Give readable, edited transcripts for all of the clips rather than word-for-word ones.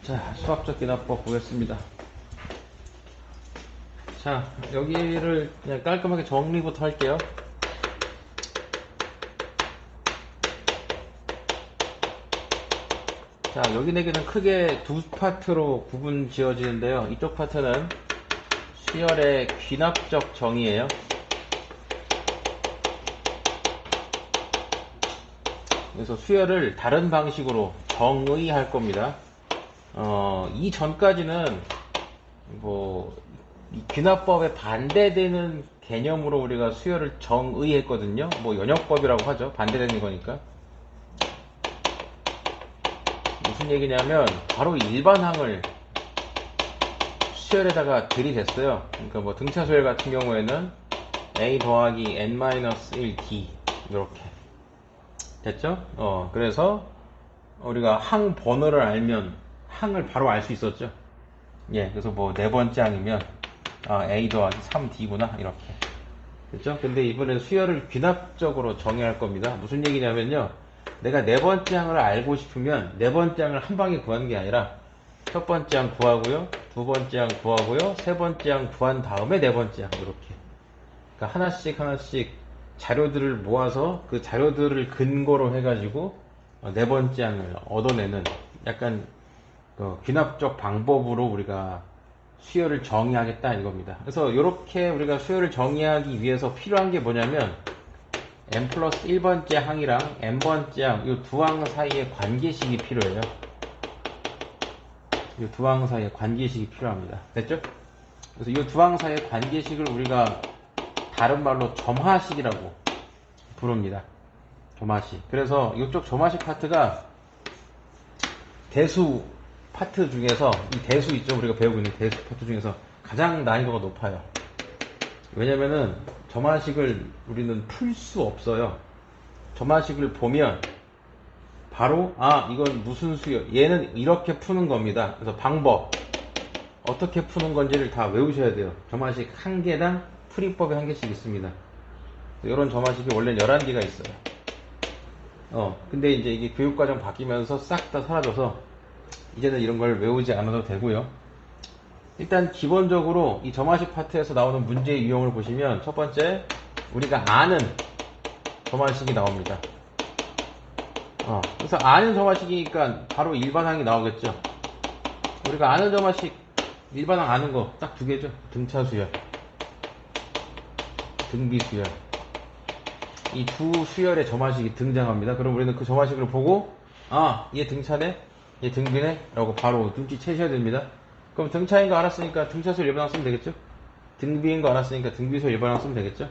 자, 수학적 기납법 보겠습니다. 자, 여기를 그냥 깔끔하게 정리부터 할게요. 자, 여기 내기는 크게 두 파트로 구분 지어지는데요. 이쪽 파트는 수열의 귀납적 정의예요. 그래서 수열을 다른 방식으로 정의할 겁니다. 이 전까지는 이 귀납법에 반대되는 개념으로 우리가 수열을 정의했거든요. 연역법이라고 하죠. 반대되는 거니까. 무슨 얘기냐면 바로 일반항을 수열에다가 들이댔어요. 그러니까 등차수열 같은 경우에는 a 더하기 n-1d 이렇게 됐죠? 그래서 우리가 항 번호를 알면 항을 바로 알 수 있었죠. 예, 그래서 네 번째 항이면 a 더하기 3d구나 이렇게 됐죠. 근데 이번엔 수열을 귀납적으로 정의할 겁니다. 무슨 얘기냐면요, 내가 네 번째 항을 알고 싶으면 네 번째 항을 한 방에 구하는 게 아니라 첫 번째 항 구하고요, 두 번째 항 구하고요, 세 번째 항 구한 다음에 네 번째 항 이렇게. 그러니까 하나씩 자료들을 모아서 그 자료들을 근거로 해가지고 네 번째 항을 얻어내는 약간 귀납적 방법으로 우리가 수열을 정의하겠다 이겁니다. 그래서 이렇게 우리가 수열을 정의하기 위해서 필요한 게 뭐냐면 n 플러스 1번째 항이랑 n번째 항, 이 두 항 사이의 관계식이 필요해요. 이 두 항 사이의 관계식이 필요합니다. 됐죠? 그래서 이 두 항 사이의 관계식을 우리가 다른 말로 점화식이라고 부릅니다. 점화식. 그래서 이쪽 점화식 파트가 대수 파트 중에서, 이 대수 있죠? 우리가 배우고 있는 대수 파트 중에서 가장 난이도가 높아요. 왜냐면은 점화식을 우리는 풀 수 없어요. 점화식을 보면 바로 이건 무슨 수열, 얘는 이렇게 푸는 겁니다. 그래서 방법, 어떻게 푸는 건지를 다 외우셔야 돼요. 점화식 한 개당 풀이법이 한 개씩 있습니다. 이런 점화식이 원래는 11개가 있어요. 근데 이제 이게 교육과정 바뀌면서 싹 다 사라져서 이제는 이런 걸 외우지 않아도 되고요. 일단 기본적으로 이 점화식 파트에서 나오는 문제의 유형을 보시면 첫 번째, 우리가 아는 점화식이 나옵니다. 그래서 아는 점화식이니까 바로 일반항이 나오겠죠. 우리가 아는 점화식, 일반항 아는 거 딱 두 개죠. 등차수열, 등비수열. 이 두 수열의 점화식이 등장합니다. 그럼 우리는 그 점화식을 보고 얘 등차네, 얘 등비네 라고 바로 눈치채셔야 됩니다. 그럼 등차인 거 알았으니까 등차수열 일반항 쓰면 되겠죠. 등비인 거 알았으니까 등비수열 일반항 쓰면 되겠죠.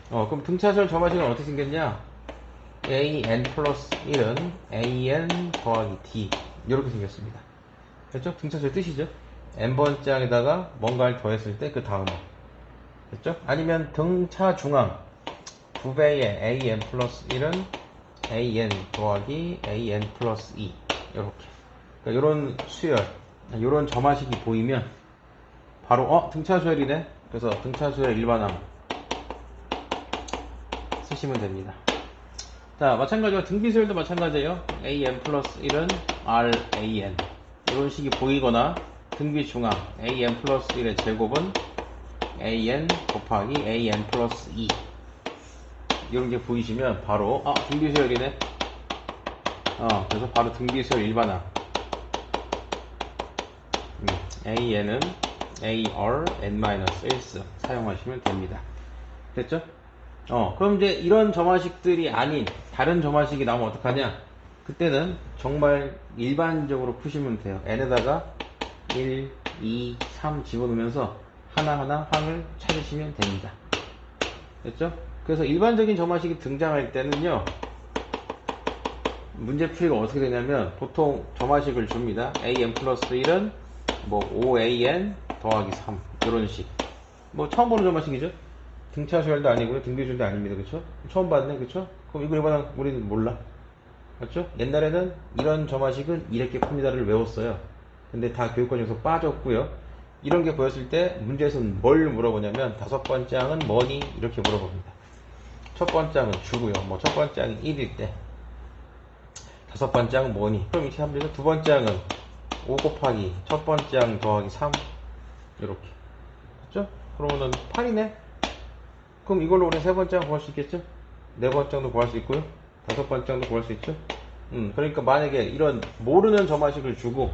그럼 등차수열 점화식은 어떻게 생겼냐, an 플러스 1은 an 더하기 d 이렇게 생겼습니다. 됐죠? 등차수열 뜻이죠. n번째 항에다가 뭔가를 더했을 때 그 다음에, 됐죠? 아니면 등차 중항 2배의 an 플러스 1은 an 더하기 an 플러스 2 이렇게. 그러니까 이런 수열, 이런 점화식이 보이면 바로 등차수열이네. 그래서 등차수열 일반항 쓰시면 됩니다. 자, 마찬가지로 등비수열도 마찬가지예요. an 플러스 1은 ran 이런 식이 보이거나, 등비 중항 an 플러스 1의 제곱은 an 곱하기 an 플러스 2 이런 게 보이시면 바로 등비수열이네. 그래서 바로 등비수열 일반항, an은 ar n-1 사용하시면 됩니다. 됐죠? 그럼 이제 이런 점화식들이 아닌 다른 점화식이 나오면 어떡하냐? 그때는 정말 일반적으로 푸시면 돼요. n에다가 1, 2, 3 집어넣으면서 하나하나 항을 찾으시면 됩니다. 됐죠? 그래서 일반적인 점화식이 등장할 때는요, 문제풀이가 어떻게 되냐면 보통 점화식을 줍니다. an 플러스 1은 5an 더하기 3 이런 식. 처음 보는 점화식이죠. 등차수열도 아니고요, 등비수열도 아닙니다. 그쵸? 처음 봤네. 그쵸? 그럼 이거 일반항 우리는 몰라. 맞죠? 옛날에는 이런 점화식은 이렇게 풉니다를 외웠어요. 근데 다 교육과정에서 빠졌고요. 이런 게 보였을 때 문제에서는 뭘 물어보냐면 다섯 번째 항은 뭐니? 이렇게 물어봅니다. 첫 번째 항은 주고요. 첫 번째 항이 1일 때 다섯 번째 항은 뭐니? 그럼 이렇게 하면 되죠. 두 번째 항은 5 곱하기 첫 번째 항 더하기 3 이렇게. 그죠? 그러면은 8이네? 그럼 이걸로 우리 세 번째 항 구할 수 있겠죠? 네 번째 항도 구할 수 있고요. 다섯 번째 항도 구할 수 있죠? 그러니까 만약에 이런 모르는 점화식을 주고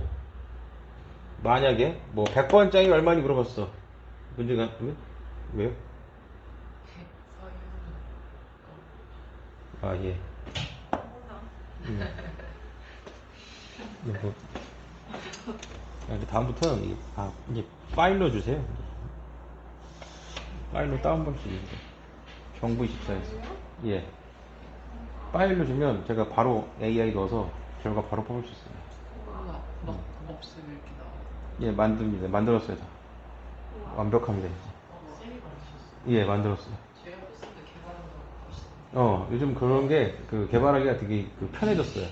만약에 뭐 100번째 항이 얼마니 물어봤어. 문제가 왜요? 아, 예. 뭐, 다음부터는 이제 파일로 주세요. 파일로 다운받을 수 있는데. 정부 24에서. 예. 파일로 주면 제가 바로 AI 넣어서 결과 바로 뽑을 수 있어요. 막 없으면 이렇게 나와. 예, 만듭니다. 만들었어요. 다. 완벽합니다. 이제. 쌤이 만드셨어요. 예, 만들었어요. 제가 했을 때 개발한다고 하시던데. 요즘 그런 게 개발하기가 되게 편해졌어요.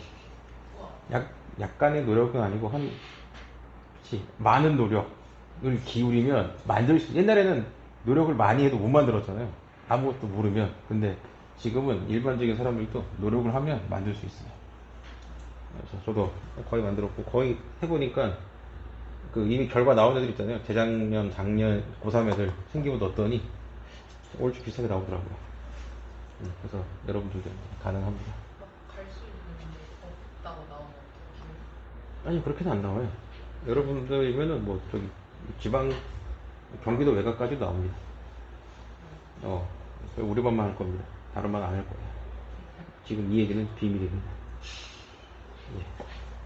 약간의 노력은 아니고 많은 노력을 기울이면 만들 수. 옛날에는 노력을 많이 해도 못 만들었잖아요. 아무것도 모르면. 근데 지금은 일반적인 사람들도 노력을 하면 만들 수 있어요. 그래서 저도 거의 만들었고 거의 해보니까 이미 결과 나온 애들 있잖아요. 재작년, 작년 고3 애들 생기부 넣었더니 얼추 비슷하게 나오더라고요. 그래서 여러분들도 가능합니다. 갈 수 있는 게 없다고 나오면 어떡해요? 아니 그렇게는 안 나와요. 여러분들이면은 뭐 저기 지방 경기도 외곽까지도 나옵니다. 우리반만 할 겁니다. 다른 반 안 할 거예요. 지금 이 얘기는 비밀입니다. 예.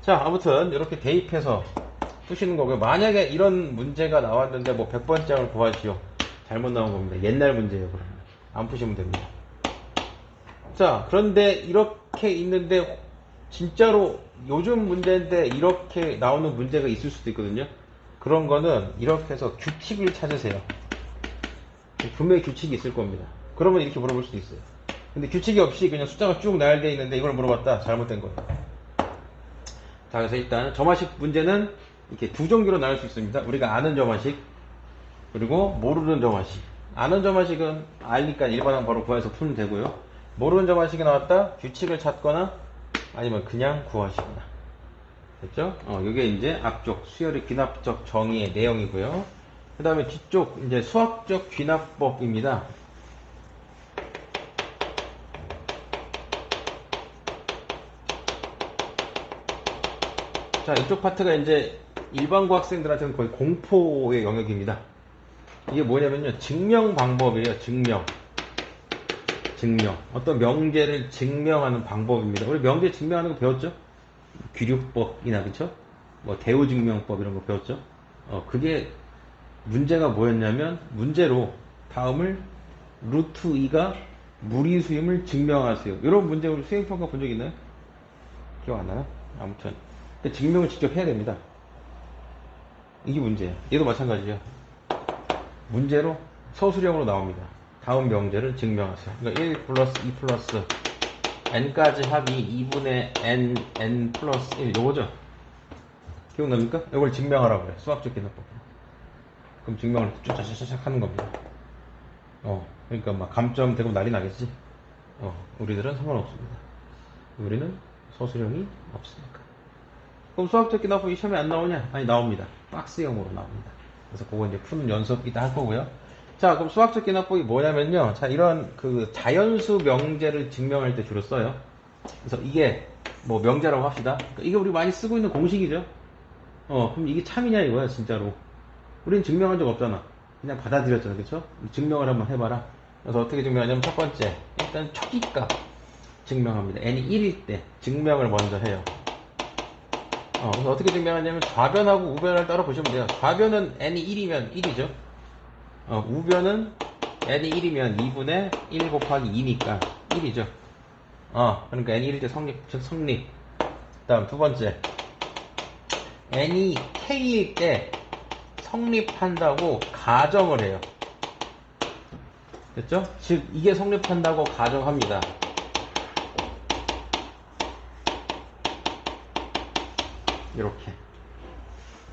자, 아무튼 이렇게 대입해서 푸시는 거고요. 만약에 이런 문제가 나왔는데 뭐 100번째 항을 구하시오. 잘못 나온 겁니다. 옛날 문제예요. 그러면 안 푸시면 됩니다. 자, 그런데 이렇게 있는데 진짜로 요즘 문제인데 이렇게 나오는 문제가 있을 수도 있거든요. 그런 거는 이렇게 해서 규칙을 찾으세요. 분명히 규칙이 있을 겁니다. 그러면 이렇게 물어볼 수도 있어요. 근데 규칙이 없이 그냥 숫자가 쭉 나열되어 있는데 이걸 물어봤다. 잘못된 거예요. 자, 그래서 일단 점화식 문제는 이렇게 두 종류로 나눌 수 있습니다. 우리가 아는 점화식 그리고 모르는 점화식. 아는 점화식은 알니까 일반항 바로 구해서 풀면 되고요. 모르는 점화식이 나왔다. 규칙을 찾거나 아니면 그냥 구하시거나. 됐죠? 이게 이제 앞쪽 수열의 귀납적 정의의 내용이고요. 그 다음에 뒤쪽 이제 수학적 귀납법입니다. 자, 이쪽 파트가 이제 일반고 학생들한테는 거의 공포의 영역입니다. 이게 뭐냐면요. 증명 방법이에요. 증명. 어떤 명제를 증명하는 방법입니다. 우리 명제 증명하는 거 배웠죠? 귀류법이나, 그쵸? 뭐, 대우증명법 이런 거 배웠죠? 그게 문제가 뭐였냐면, 문제로 다음을 루트 2가 무리수임을 증명하세요. 이런 문제 우리 수행평가 본 적 있나요? 기억 안 나요? 아무튼. 증명을 직접 해야 됩니다. 이게 문제예요. 얘도 마찬가지죠. 문제로 서술형으로 나옵니다. 다음 명제를 증명하세요. 그러니까 1 플러스 2 플러스 n까지 합이 2분의 n 플러스 1 요거죠? 기억납니까? 이걸 증명하라고 그래. 수학적 기납법. 그럼 증명을 쫙쫙쫙 하는 겁니다. 그러니까 막 감점 되고 난리 나겠지? 우리들은 상관없습니다. 우리는 서술형이 없으니까. 그럼 수학적 기납법이 시험에 안 나오냐? 아니, 나옵니다. 박스형으로 나옵니다. 그래서 그거 이제 푸는 연습이다 할 거고요. 자, 그럼 수학적 기납법이 뭐냐면요. 자, 이런 자연수 명제를 증명할 때 주로 써요. 그래서 이게 뭐 명제라고 합시다. 그러니까 이게 우리 많이 쓰고 있는 공식이죠. 그럼 이게 참이냐 이거야, 진짜로. 우린 증명한 적 없잖아. 그냥 받아들였잖아, 그쵸? 증명을 한번 해봐라. 그래서 어떻게 증명하냐면 첫 번째, 일단 초기값 증명합니다. n이 1일 때 증명을 먼저 해요. 그래서 어떻게 증명하냐면 좌변하고 우변을 따로 보시면 돼요. 좌변은 n이 1이면 1이죠. 우변은 n이 1이면 2분의 1 곱하기 2니까 1이죠. 그러니까 n이 1일 때 즉 성립. 다음 두 번째, n이 k일 때 성립한다고 가정을 해요. 됐죠? 즉 이게 성립한다고 가정합니다. 이렇게.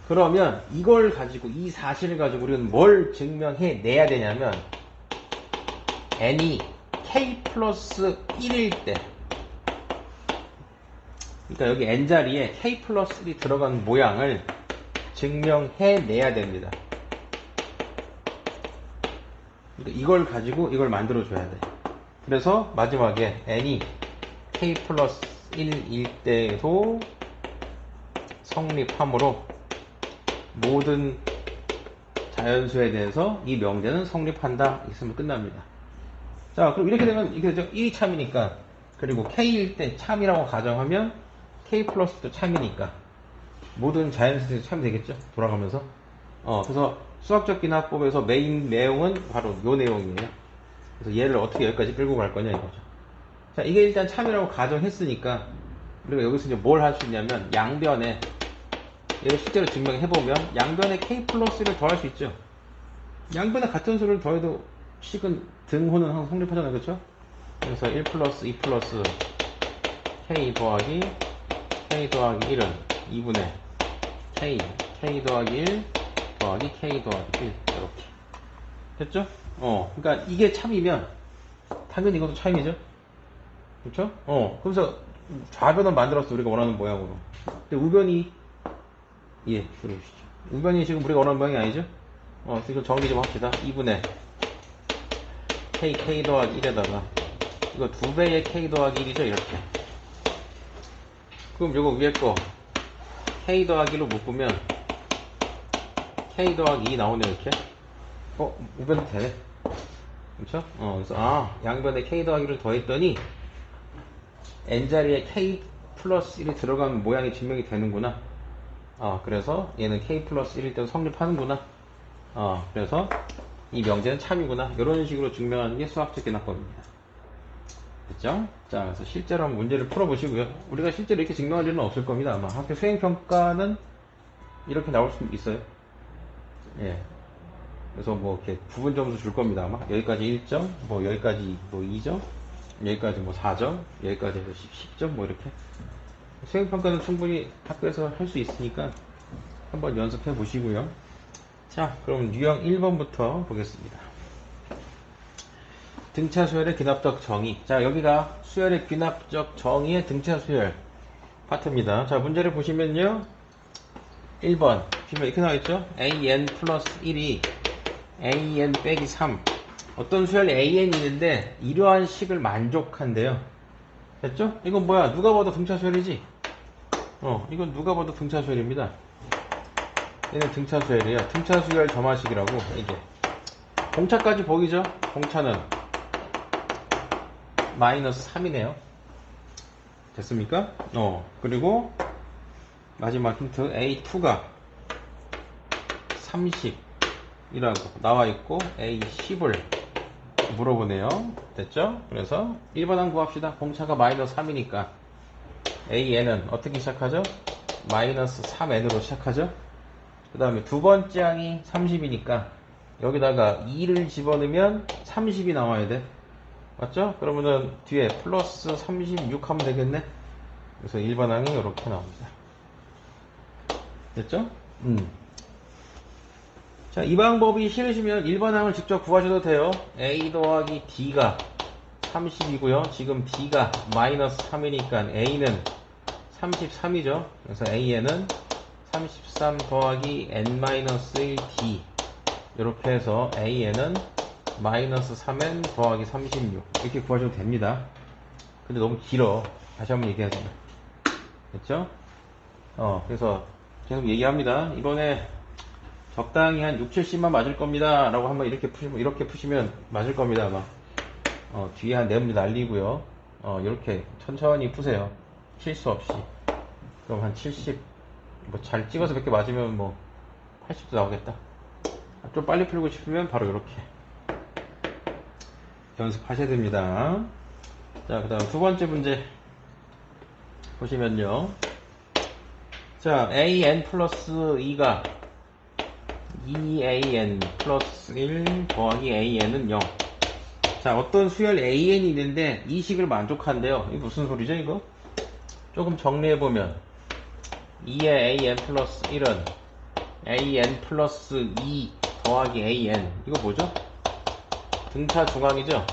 그러면 이걸 가지고, 이 사실을 가지고 우리는 뭘 증명해내야 되냐면 n이 k 플러스 1일 때 그러니까 여기 n자리에 k 플러스 1이 들어간 모양을 증명해내야 됩니다. 그러니까 이걸 가지고 이걸 만들어줘야 돼. 그래서 마지막에 n이 k 플러스 1일 때도 성립하므로 모든 자연수에 대해서 이 명제는 성립한다. 있으면 끝납니다. 자, 그럼 이렇게 되면 이게 되죠. 1이 참이니까, 그리고 k일 때 참이라고 가정하면 k 플러스도 참이니까 모든 자연수에 참이 되겠죠. 돌아가면서. 그래서 수학적 기납법에서 메인 내용은 바로 요 내용이에요. 그래서 얘를 어떻게 여기까지 끌고 갈 거냐 이거죠. 자, 이게 일단 참이라고 가정했으니까 우리가 여기서 이제 뭘 할 수 있냐면 양변에 얘를 실제로 증명해보면 양변에 k 플러스를 더할 수 있죠. 양변에 같은 수를 더해도 식은 등호는 항상 성립하잖아요. 그렇죠? 그래서 1 플러스 2 플러스 k 더하기 1은 2분의 k 더하기 1 더하기 k 더하기 1 이렇게 됐죠? 그러니까 이게 참이면 당연히 이것도 참이죠. 그렇죠? 그래서 좌변은 만들었어. 우리가 원하는 모양으로. 근데 우변이 들어주시죠. 우변이 지금 우리가 원하는 모양이 아니죠? 이거 정리 좀 합시다. 2분의 k 더하기 1에다가 이거 2배의 k 더하기 1이죠. 이렇게. 그럼 이거 위에 거 k 더하기 1로 묶으면 k 더하기 2 나오네요. 이렇게. 우변도 되네. 그렇죠? 그래서 양변에 k 더하기 1을 더했더니 n자리에 k 플러스 1이 들어가면 모양이 증명이 되는구나. 그래서 얘는 k 플러스 1일 때도 성립하는구나. 그래서 이 명제는 참이구나. 이런 식으로 증명하는 게 수학적 기납법입니다. 됐죠? 자, 그래서 실제로 한번 문제를 풀어보시고요. 우리가 실제로 이렇게 증명할 일은 없을 겁니다. 아마 학교 수행평가는 이렇게 나올 수 있어요. 예. 그래서 뭐 이렇게 부분 점수 줄 겁니다. 아마 여기까지 1점, 뭐 여기까지 뭐 2점, 여기까지 뭐 4점, 여기까지 해서 10점 뭐 이렇게. 수행평가는 충분히 학교에서 할 수 있으니까 한번 연습해 보시고요. 자, 그럼 유형 1번부터 보겠습니다. 등차 수열의 귀납적 정의. 자, 여기가 수열의 귀납적 정의의 등차 수열 파트입니다. 자, 문제를 보시면요. 1번 보시면 이렇게 나와있죠. an 플러스 1이 an 빼기 3. 어떤 수열 an이 있는데 이러한 식을 만족한대요. 됐죠? 이건 뭐야? 누가 봐도 등차 수열이지? 이건 누가 봐도 등차 수열입니다. 얘는 등차 수열이야. 등차 수열 점화식이라고. 이게 공차까지 보이죠? 공차는 마이너스 3이네요. 됐습니까? 그리고 마지막 힌트 A2가 30이라고 나와있고 A10을 물어보네요. 됐죠? 그래서 1번 한 구합시다. 공차가 마이너스 3이니까 AN은 어떻게 시작하죠? 마이너스 3N으로 시작하죠? 그 다음에 두 번째 항이 30이니까 여기다가 2를 집어넣으면 30이 나와야 돼. 맞죠? 그러면은 뒤에 플러스 36 하면 되겠네? 그래서 1번 항이 이렇게 나옵니다. 됐죠? 자, 이 방법이 싫으시면 1번 항을 직접 구하셔도 돼요. A 더하기 D가 30이고요. 지금 D가 마이너스 3이니까 A는 33이죠. 그래서 AN은 33 더하기 N-1D 이렇게 해서 AN은 마이너스 3N 더하기 36 이렇게 구하셔도 됩니다. 근데 너무 길어. 다시 한번 얘기하자면. 됐죠? 그래서 계속 얘기합니다. 이번에 적당히 한 6, 70만 맞을 겁니다. 라고 한번 이렇게 푸시면 맞을 겁니다. 아마. 뒤에 한 4문제 날리고요. 이렇게 천천히 푸세요. 실수 없이. 그럼 한 70, 뭐 잘 찍어서 몇 개 맞으면 뭐 80도 나오겠다. 좀 빨리 풀고 싶으면 바로 이렇게 연습하셔야 됩니다. 자, 그 다음 두 번째 문제 보시면요. 자, AN 플러스 2가 2AN 플러스 1 더하기 AN은 0. 자, 어떤 수열 AN이 있는데 이 식을 만족한대요. 이게 무슨 소리죠, 이거? 조금 정리해보면 2의 AN 플러스 1은 AN 플러스 2 더하기 AN. 이거 뭐죠? 등차 중앙이죠?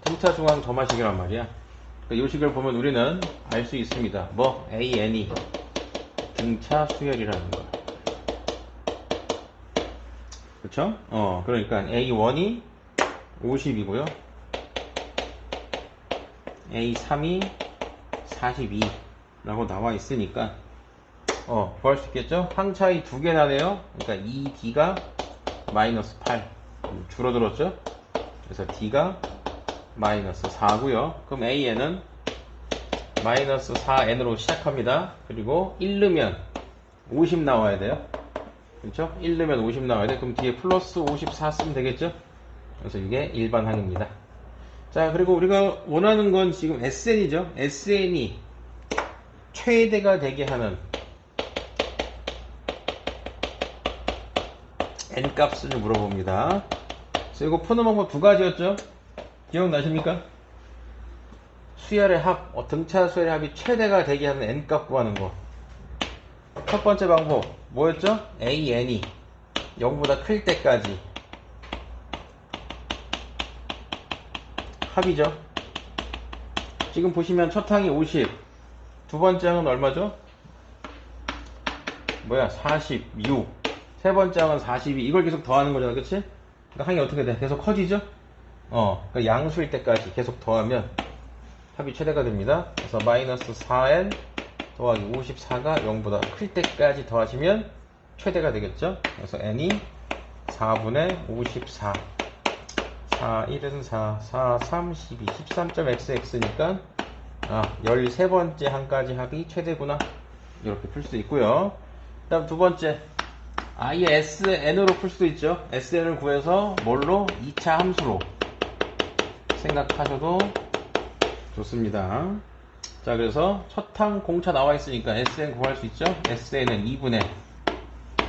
등차 중앙 점화식이란 말이야. 이 식을 보면 우리는 알 수 있습니다. 뭐 AN이 등차 수열이라는 거. 그쵸? 그러니까 A1이 50이고요. A3이 42라고 나와 있으니까 구할 수 있겠죠? 항차이 두 개 나네요. 그러니까 2D가 마이너스 8 줄어들었죠? 그래서 D가 마이너스 4고요. 그럼 AN은 마이너스 4N으로 시작합니다. 그리고 1 넣으면 50 나와야 돼요. 그렇죠? 1 넣으면 50 나와야 돼. 그럼 뒤에 플러스 54 쓰면 되겠죠? 그래서 이게 일반 항입니다. 자, 그리고 우리가 원하는 건 지금 SN이죠. SN이 최대가 되게 하는 N 값을 물어봅니다. 그래서 이거 푸는 방법 두 가지였죠? 기억나십니까? 수열의 합, 등차 수열의 합이 최대가 되게 하는 N 값 구하는 거. 첫 번째 방법, 뭐였죠? AN이 0보다 클 때까지 합이죠. 지금 보시면 첫 항이 50, 두 번째 항은 얼마죠? 46, 세 번째 항은 42. 이걸 계속 더하는 거잖아, 그치? 그러니까 항이 어떻게 돼? 계속 커지죠? 그러니까 양수일 때까지 계속 더하면 합이 최대가 됩니다. 그래서 마이너스 4n 더하기 54가 0보다 클 때까지 더하시면 최대가 되겠죠? 그래서 n이 4분의 54. 4, 1은 4, 4, 3, 12, 13.xx니까 13번째 항까지 합이 최대구나. 이렇게 풀 수 있고요. 그 다음 두 번째, 아예 SN으로 풀 수도 있죠. SN을 구해서 뭘로? 2차 함수로 생각하셔도 좋습니다. 자, 그래서 첫 항 공차 나와 있으니까 SN 구할 수 있죠. SN은 2분의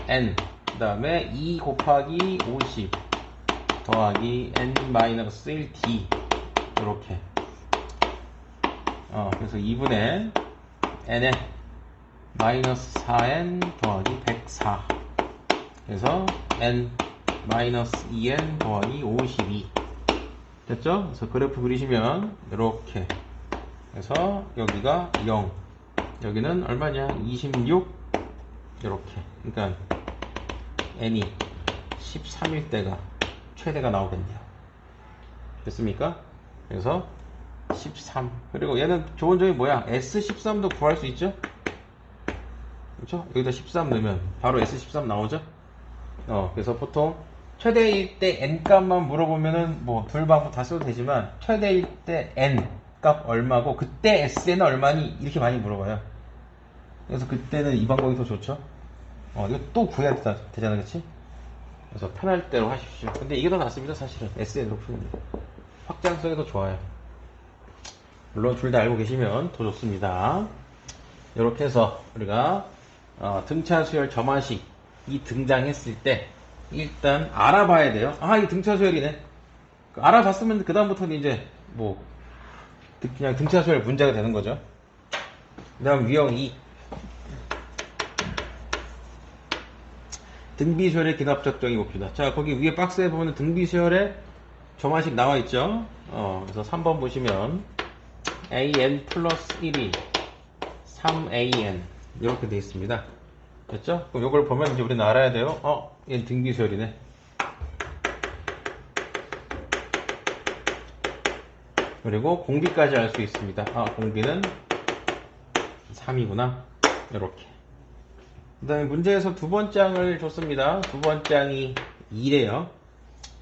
N, 그 다음에 2 곱하기 50 더하기 N-1D 이렇게. 그래서 2분의 N에 마이너스 4N 더하기 104. 그래서 N-2N 더하기 52. 됐죠? 그래서 그래프 그리시면 이렇게. 그래서 여기가 0. 여기는 얼마냐? 26. 이렇게. 그러니까 N이 13일 때가 최대가 나오겠네요. 됐습니까? 그래서 13. 그리고 얘는 좋은 점이 뭐야? S13도 구할 수 있죠? 그렇죠? 여기다 13 넣으면 바로 S13 나오죠? 그래서 보통 최대일 때 n 값만 물어보면은 뭐 둘 방법 다 써도 되지만 최대일 때 n 값 얼마고 그때 SN은 얼마니 이렇게 많이 물어봐요. 그래서 그때는 이 방법이 더 좋죠. 이거 또 구해야 되잖아, 그치? 그래서 편할 대로 하십시오. 근데 이게 더 낫습니다, 사실은. SN으로 푸는 게 확장성이 더 좋아요. 물론 둘 다 알고 계시면 더 좋습니다. 이렇게 해서 우리가 등차 수열 점화식이 등장했을 때 일단 알아봐야 돼요. 이 등차 수열이네. 알아봤으면 그 다음부터는 이제 뭐 그냥 등차 수열 문제가 되는 거죠. 그 다음 유형 2, 등비수열의 기납적정이 봅시다. 자, 거기 위에 박스에 보면 등비수열의 점화식 나와 있죠. 그래서 3번 보시면 AN 플러스 1이 3AN 이렇게 되어 있습니다. 됐죠? 그럼 이걸 보면 이제 우리는 알아야 돼요. 얘는 등비수열이네. 그리고 공비까지 알 수 있습니다. 공비는 3이구나. 이렇게. 그 다음에 문제에서 두 번째 항을 줬습니다. 두 번째 항이 2래요.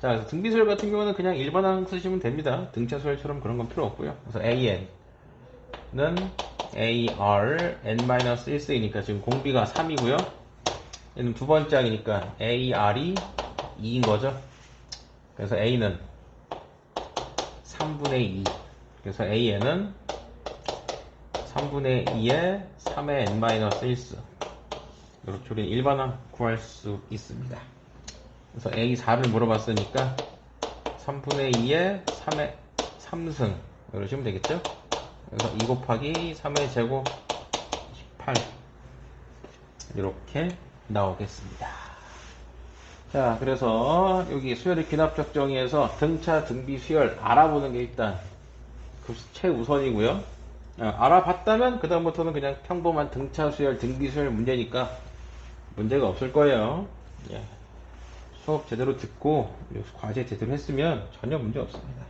자, 그래서 등비수열 같은 경우는 그냥 일반 항 쓰시면 됩니다. 등차수열처럼 그런 건 필요 없고요. 그래서 AN은 AR N-1이니까 지금 공비가 3이고요. 얘는 두 번째 항이니까 AR이 2인 거죠. 그래서 A는 3분의 2. 그래서 AN은 3분의 2에 3의 N-1수. 이렇게 우리는 일반항 구할 수 있습니다. 그래서 A4를 물어봤으니까 3분의 2에 3의 3승 이러시면 되겠죠? 그래서 2 곱하기 3의 제곱 18 이렇게 나오겠습니다. 자, 그래서 여기 수열의 기납적 정의에서 등차, 등비, 수열 알아보는 게 일단 최우선이고요. 알아봤다면 그다음부터는 그냥 평범한 등차 수열, 등비 수열 문제니까 문제가 없을 거예요. 예. 수업 제대로 듣고 과제 제대로 했으면 전혀 문제 없습니다.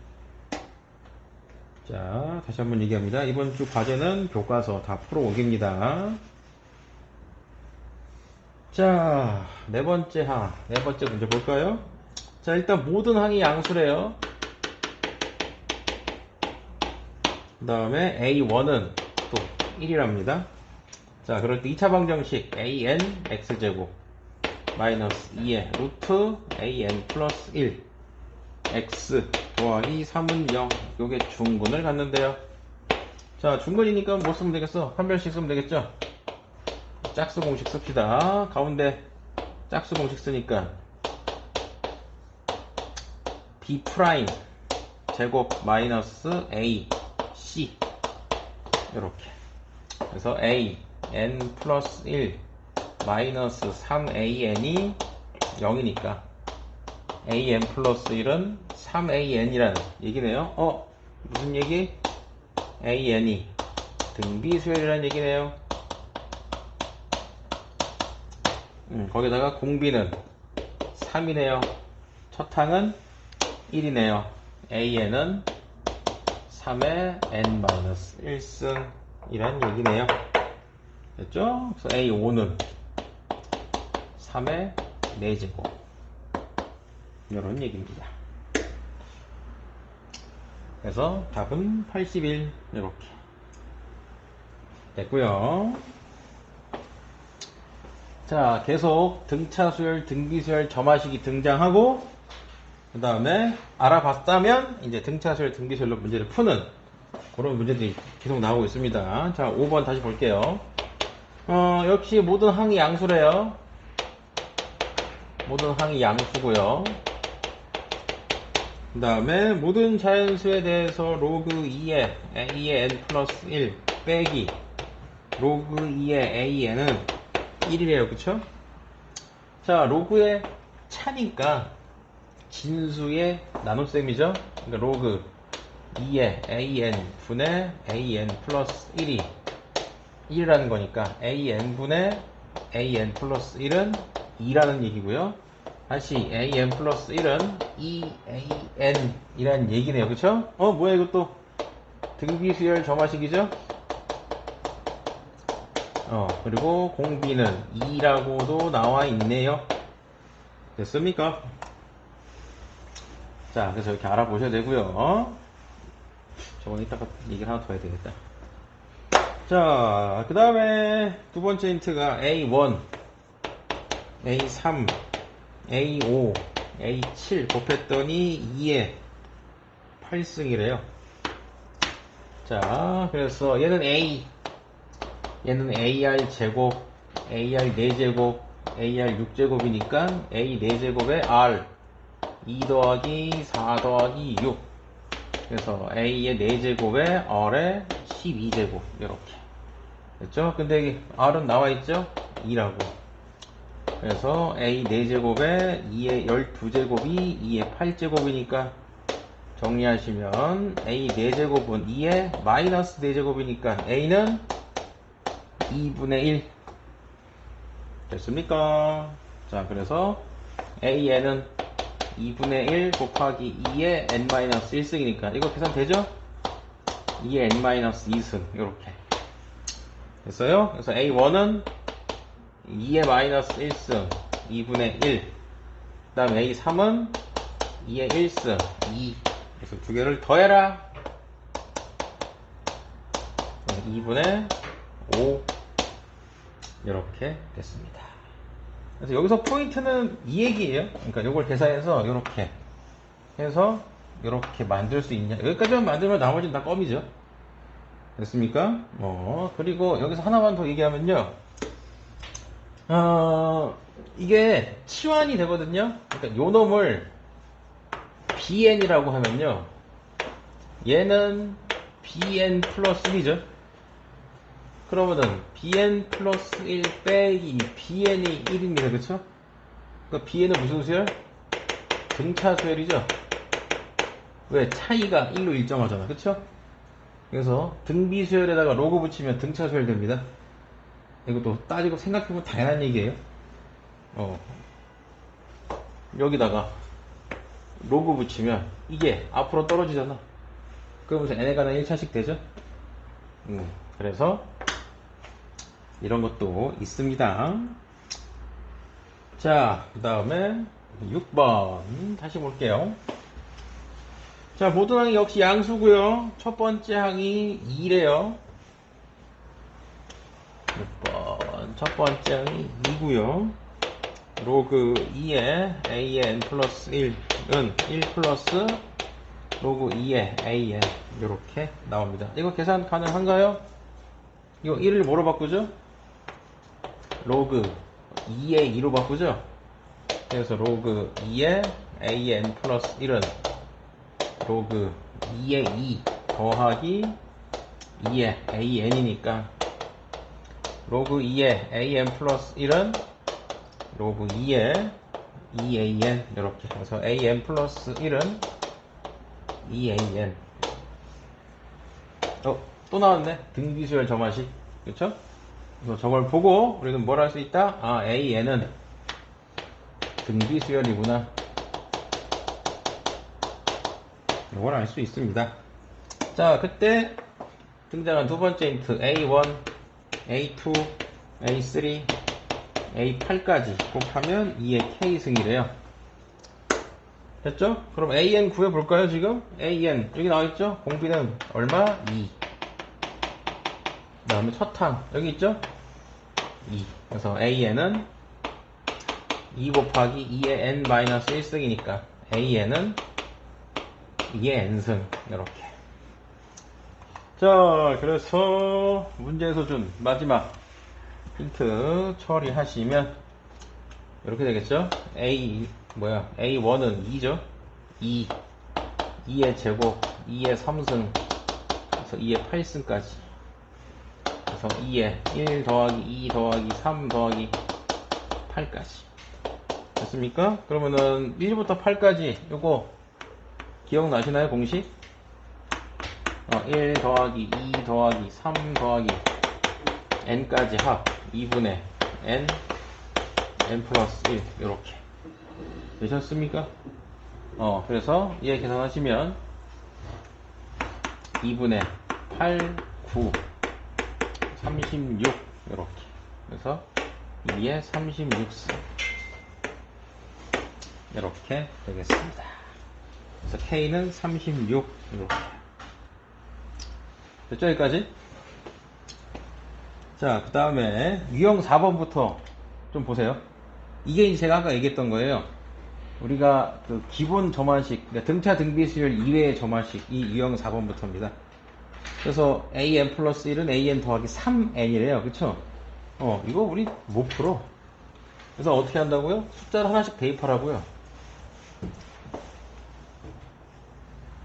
자, 다시 한번 얘기합니다. 이번 주 과제는 교과서 다 풀어 오깁니다. 자, 네 번째 문제 볼까요? 자, 일단 모든 항이 양수래요. 그 다음에 A1은 또 1이랍니다. 자, 그럴 때 2차 방정식 an x제곱 마이너스 2의 루트 an 플러스 1 x 더하기 3은 0 요게 중근을 갖는데요. 자, 중근이니까 뭐 쓰면 되겠어? 판별식 쓰면 되겠죠? 짝수 공식 씁시다. 가운데 짝수 공식 쓰니까 b 프라임 제곱 마이너스 a c 이렇게. 그래서 a n 플러스 1 마이너스 3an이 0이니까 an 플러스 1은 3an이라는 얘기네요. 무슨 얘기? an이 등비수열이라는 얘기네요. 거기다가 공비는 3이네요. 첫 항은 1이네요. an은 3의 n-1승이란 얘기네요. 됐죠? 그래서 a5는 3의 4제곱 이런 얘기입니다. 그래서 답은 81 이렇게 됐고요. 자, 계속 등차수열, 등비수열, 점화식이 등장하고 그 다음에 알아봤다면 이제 등차수열, 등비수열로 문제를 푸는 그런 문제들이 계속 나오고 있습니다. 자, 5번 다시 볼게요. 역시 모든 항이 양수래요. 모든 항이 양수고요. 그 다음에 모든 자연수에 대해서 로그 2의 n 플러스 1 빼기 로그 2의 an은 1이래요. 그쵸? 자, 로그의 차니까 진수의 나눗셈이죠. 그러니까 로그 2의 an 분의 an 플러스 1이 1이라는 거니까 an분의 an 플러스 1은 2라는 얘기고요. 다시 an 플러스 1은 2an 이라는 얘기네요. 그쵸? 뭐야 이것도 등비수열 점화식이죠? 그리고 공비는 2라고도 나와 있네요. 됐습니까? 자, 그래서 이렇게 알아보셔야 되고요. 저건 이따가 얘기를 하나 더 해야 되겠다. 자, 그 다음에 두 번째 힌트가 A1, A3, A5, A7 곱했더니 2에 8승이래요. 자, 그래서 얘는 AR 제곱, AR 4제곱, AR 6제곱이니까 A 4제곱에 R 2 더하기 4 더하기 6. 그래서 A의 4제곱에 R의 12제곱 이렇게 됐죠? 근데 R은 나와있죠? 2라고. 그래서 A 4제곱에 2의 12제곱이 2의 8제곱이니까 정리하시면 A 4제곱은 2의 마이너스 4제곱이니까 A는 2분의 1 됐습니까? 자, 그래서 AN은 2분의 1 곱하기 2의 n-1승이니까 이거 계산되죠? 2의 n-2승 이렇게 됐어요? 그래서 A1은 2의 마이너스 1승 2분의 1 그 다음 A3은 2의 1승 2 그래서 두 개를 더해라 2분의 5 이렇게 됐습니다. 그래서 여기서 포인트는 이 얘기예요. 그러니까 이걸 계산해서 이렇게 해서 이렇게 만들 수 있냐 여기까지만 만들면 나머지는 다 껌이죠. 됐습니까? 그리고 여기서 하나만 더 얘기하면요. 이게 치환이 되거든요. 그러니까 요 놈을 bn이라고 하면요. 얘는 bn 플러스 1이죠. 그러면은 bn 플러스 1 빼기 bn이 1입니다. 그쵸? 그러니까 bn은 무슨 수열? 등차 수열이죠. 왜? 차이가 1로 일정하잖아. 그쵸? 그래서 등비 수열에다가 로그 붙이면 등차 수열 됩니다. 이것도 따지고 생각해보면 당연한 얘기예요. 여기다가 로그 붙이면 이게 앞으로 떨어지잖아. 그러면서 n에 관한 1차씩 되죠. 그래서 이런 것도 있습니다. 자, 그 다음에 6번 다시 볼게요. 자, 모든 항이 역시 양수고요. 첫 번째 항이 2래요. 6번 첫 번째 항이 2고요. 로그 2에 an 플러스 1은 1 플러스 로그 2에 an 이렇게 나옵니다. 이거 계산 가능한가요? 이거 1을 뭐로 바꾸죠? 로그 2에 2로 바꾸죠? 그래서 로그 2에 an 플러스 1은 로그 2에 2 더하기 2에 an이니까 로그 2에 an 플러스 1은 로그 2에 2an 이렇게 해서 an 플러스 1은 2an 또 나왔네. 등비수열 점화식. 그쵸? 그래서 저걸 보고 우리는 뭘 할 수 있다? an은 등비수열이구나. 이걸 알 수 있습니다. 자, 그때 등장한 두 번째 힌트 A1, A2, A3, A8까지 곱하면 2의 K승이래요. 됐죠? 그럼 AN 구해볼까요, 지금? AN. 여기 나와있죠? 공비는 얼마? 2. 그 다음에 첫 항. 여기 있죠? 2. 그래서 AN은 2 곱하기 2의 N-1승이니까 AN은 2의 N승. 이렇게. 자, 그래서 문제에서 준 마지막 힌트 처리하시면 이렇게 되겠죠? A1은 2죠? 2의 제곱, 2의 3승, 그래서 2의 8승까지. 그래서 2의 1 더하기 2 더하기 3 더하기 8까지. 됐습니까? 그러면은 1부터 8까지 요거 기억나시나요? 공식? 1 더하기 2 더하기 3 더하기 n까지 합 2분의 n 플러스 1 이렇게 되셨습니까? 그래서 얘 계산하시면 2분의 8, 9, 36 이렇게 그래서 2의 36승 이렇게 되겠습니다. 그래서 K는 36 이렇게 됐죠? 여기까지? 자, 그 다음에 유형 4번부터 좀 보세요. 이게 이제 제가 아까 얘기했던 거예요. 우리가 그 기본 점화식, 그러니까 등차 등비수열 이외의 점화식, 이 유형 4번부터입니다. 그래서 an 플러스 1은 an 더하기 3n이래요. 그쵸? 이거 우리 못 풀어. 그래서 어떻게 한다고요? 숫자를 하나씩 대입하라고요.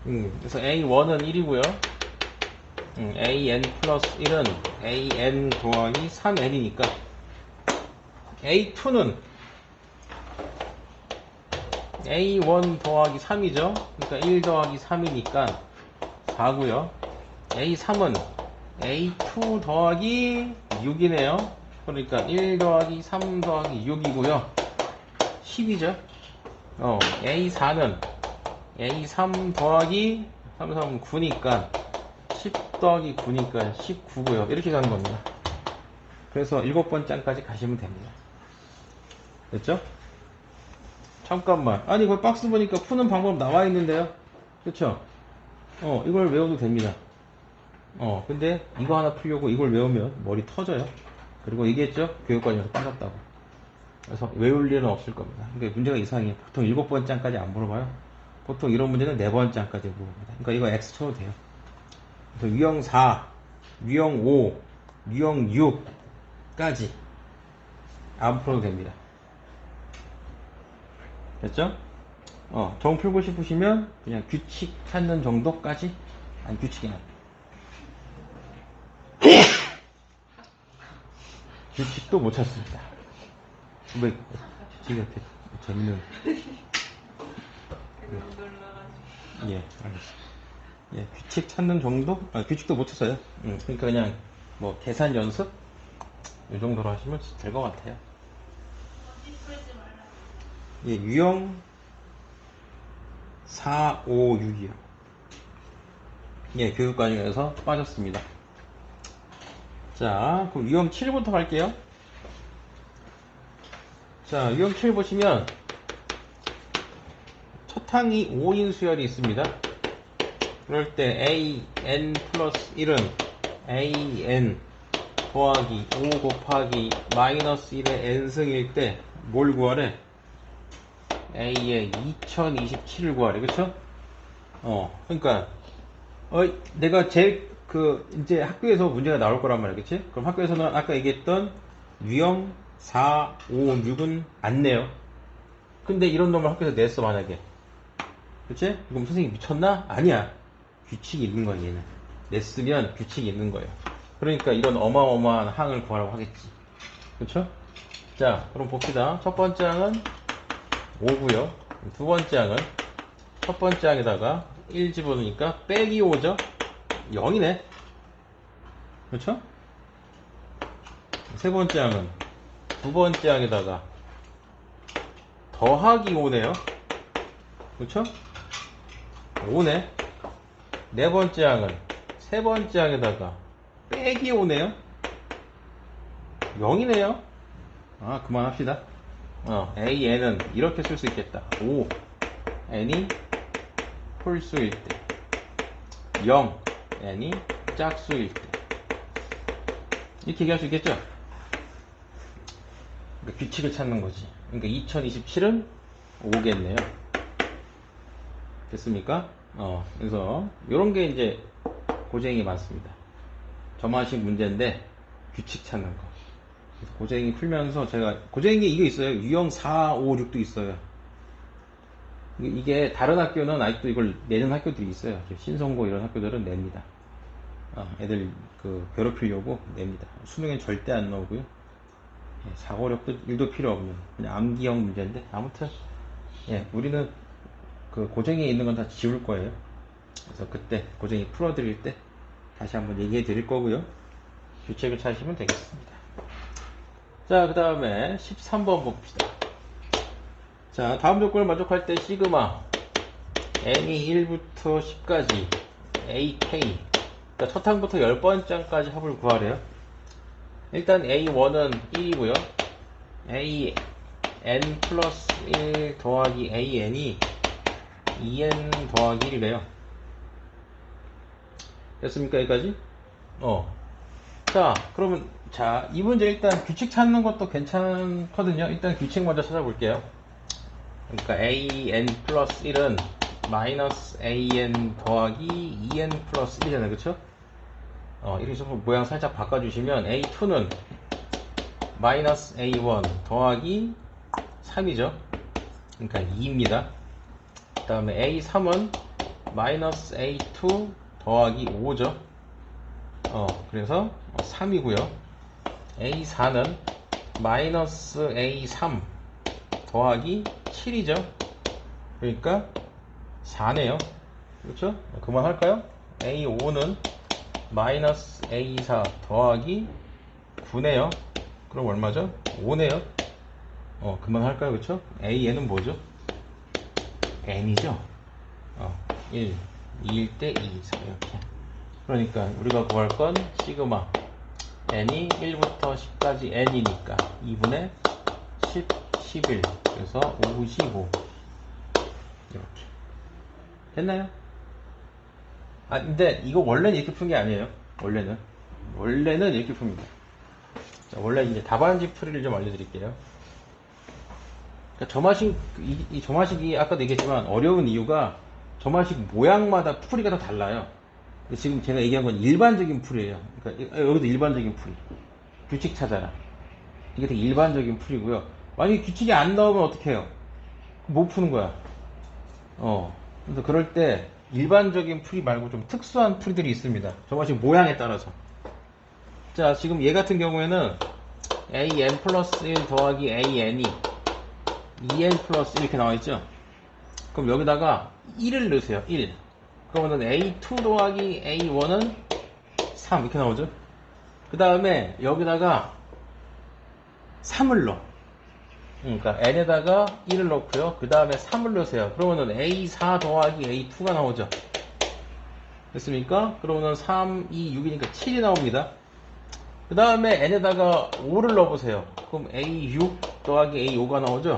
그래서 a1은 1이고요. an 플러스 1은 an 더하기 3n이니까 a2는 a1 더하기 3이죠. 그러니까 1 더하기 3이니까 4고요. a3은 a2 더하기 6이네요. 그러니까 1 더하기 3 더하기 6이고요. 10이죠. a4는 a3 더하기 3, 3, 9니까 10 더하기 9니까 19고요. 이렇게 가는 겁니다. 그래서 7번장까지 가시면 됩니다. 됐죠? 잠깐만. 아니, 그 박스 보니까 푸는 방법 나와 있는데요? 그쵸? 이걸 외워도 됩니다. 근데 이거 하나 풀려고 이걸 외우면 머리 터져요. 그리고 얘기했죠? 교육관에서 빠졌다고. 그래서 외울 일은 없을 겁니다. 그러니까 문제가 이상해요. 보통 7번장까지 안 물어봐요. 보통 이런 문제는 4번장까지 물어봅니다. 그러니까 이거 X 쳐도 돼요. 그래서 유형 4, 유형 5, 유형 6까지 안 풀어도 됩니다. 됐죠? 정 풀고 싶으시면 그냥 규칙 찾는 정도까지. 아니, 규칙이 아니라 규칙도 못 찾습니다. 왜 규칙이 이렇게 재밌는. 예, 알겠습니다. 예, 규칙 찾는 정도? 아, 규칙도 못 찾아요. 그러니까 그냥 뭐 계산 연습? 이 정도로 하시면 될 것 같아요. 예, 유형 4, 5, 6이요. 예, 교육과정에서 빠졌습니다. 자, 그럼 유형 7부터 갈게요. 자, 유형 7 보시면 첫 항이 5인 수열이 있습니다. 그럴 때 a n 플러스 1은 a n 더하기 5 곱하기 마이너스 1의 n승일 때 뭘 구하래? a의 2027을 구하래. 그쵸? 그러니까 내가 이제 학교에서 문제가 나올 거란 말이야. 그치? 그럼 학교에서는 아까 얘기했던 유형 4, 5, 6은 안 내요. 근데 이런 놈을 학교에서 냈어, 만약에. 그치? 그럼 선생님 미쳤나? 아니야. 규칙이 있는 거야, 얘는. 냈으면 규칙이 있는 거예요. 그러니까 이런 어마어마한 항을 구하라고 하겠지. 그쵸? 자, 그럼 봅시다. 첫 번째 항은 5고요. 두 번째 항은 첫 번째 항에다가 1 집어넣으니까 빼기 5죠? 0이네. 그렇죠? 세 번째 항은 두 번째 항에다가 더하기 5네요. 그렇죠? 5네. 네 번째 항은 세 번째 항에다가 빼기 5네요. 0이네요. 아, 그만합시다. a, n은 이렇게 쓸 수 있겠다. 5, n이 홀수일 때 0, n이 짝수일 때 이렇게 얘기할 수 있겠죠? 그러니까 규칙을 찾는 거지. 그러니까 2027은 5겠네요. 됐습니까? 그래서 이런 게 이제 고생이 많습니다. 점화식 문제인데 규칙 찾는 거. 그래서 고생이 풀면서 제가 고생이 이게 있어요. 유형 4, 5, 6도 있어요. 이게 다른 학교는 아직도 이걸 내는 학교들이 있어요. 신성고 이런 학교들은 냅니다. 애들 괴롭히려고 냅니다. 수능엔 절대 안 나오고요. 사고력도 1도 필요 없는 그냥 암기형 문제인데 아무튼 우리는 고쟁이에 있는 건 다 지울 거예요. 그래서 그때 고쟁이 풀어드릴 때 다시 한번 얘기해 드릴 거고요. 규칙을 찾으시면 되겠습니다. 자, 그 다음에 13번 봅시다. 자, 다음 조건을 만족할 때 시그마 n이 1부터 10까지 ak 그러니까 첫 항부터 10번째까지 합을 구하래요. 일단 a1은 1이고요. an 플러스 1 더하기 an이 2n 더하기 1이래요. 됐습니까? 여기까지? 자, 그러면 이 문제 일단 규칙 찾는 것도 괜찮거든요. 일단 규칙 먼저 찾아볼게요. 그러니까 an 플러스 1은 마이너스 an 더하기 2n 플러스 1이잖아요. 그쵸? 이렇게 좀 모양 살짝 바꿔주시면 a2는 마이너스 a1 더하기 3이죠. 그러니까 2입니다. 그 다음에 a3은 마이너스 a2 더하기 5죠. 그래서 3이고요. a4는 마이너스 a3 더하기 7이죠. 그러니까 4네요. 그렇죠? 그만할까요? a5는 마이너스 a4 더하기 9네요. 그럼 얼마죠? 5네요. 그만할까요? 그렇죠? an은 뭐죠? n이죠. 1, 2일 때 2, 4 이렇게. 그러니까 우리가 구할 건 시그마 n이 1부터 10까지 n이니까 2분의 10, 11 그래서 55 이렇게 됐나요? 근데 이거 원래는 이렇게 푼 게 아니에요. 원래는 이렇게 풉니다. 자, 원래 이제 답안지 풀이를 좀 알려드릴게요. 그러니까 이 점화식이 아까도 얘기했지만 어려운 이유가 점화식 모양마다 풀이가 다 달라요. 지금 제가 얘기한 건 일반적인 풀이에요. 그러니까 여기도 일반적인 풀이. 규칙 찾아라. 이게 되게 일반적인 풀이고요. 만약에 규칙이 안 나오면 어떻게 해요? 못 푸는 거야. 그래서 그럴 때 일반적인 풀이 말고 좀 특수한 풀이들이 있습니다. 점화식 모양에 따라서. 자, 지금 얘 같은 경우에는 an 플러스 1 더하기 an이 2n 플러스 1 이렇게 나와있죠? 그럼 여기다가 1을 넣으세요. 1. 그러면은 A2 더하기 A1은 3 이렇게 나오죠. 그 다음에 여기다가 3을 넣어. 그러니까 n에다가 1을 넣고요. 그 다음에 3을 넣으세요. 그러면은 A4 더하기 A2가 나오죠. 됐습니까? 그러면은 3, 2, 6이니까 7이 나옵니다. 그 다음에 n에다가 5를 넣어보세요. 그럼 A6 더하기 A5가 나오죠.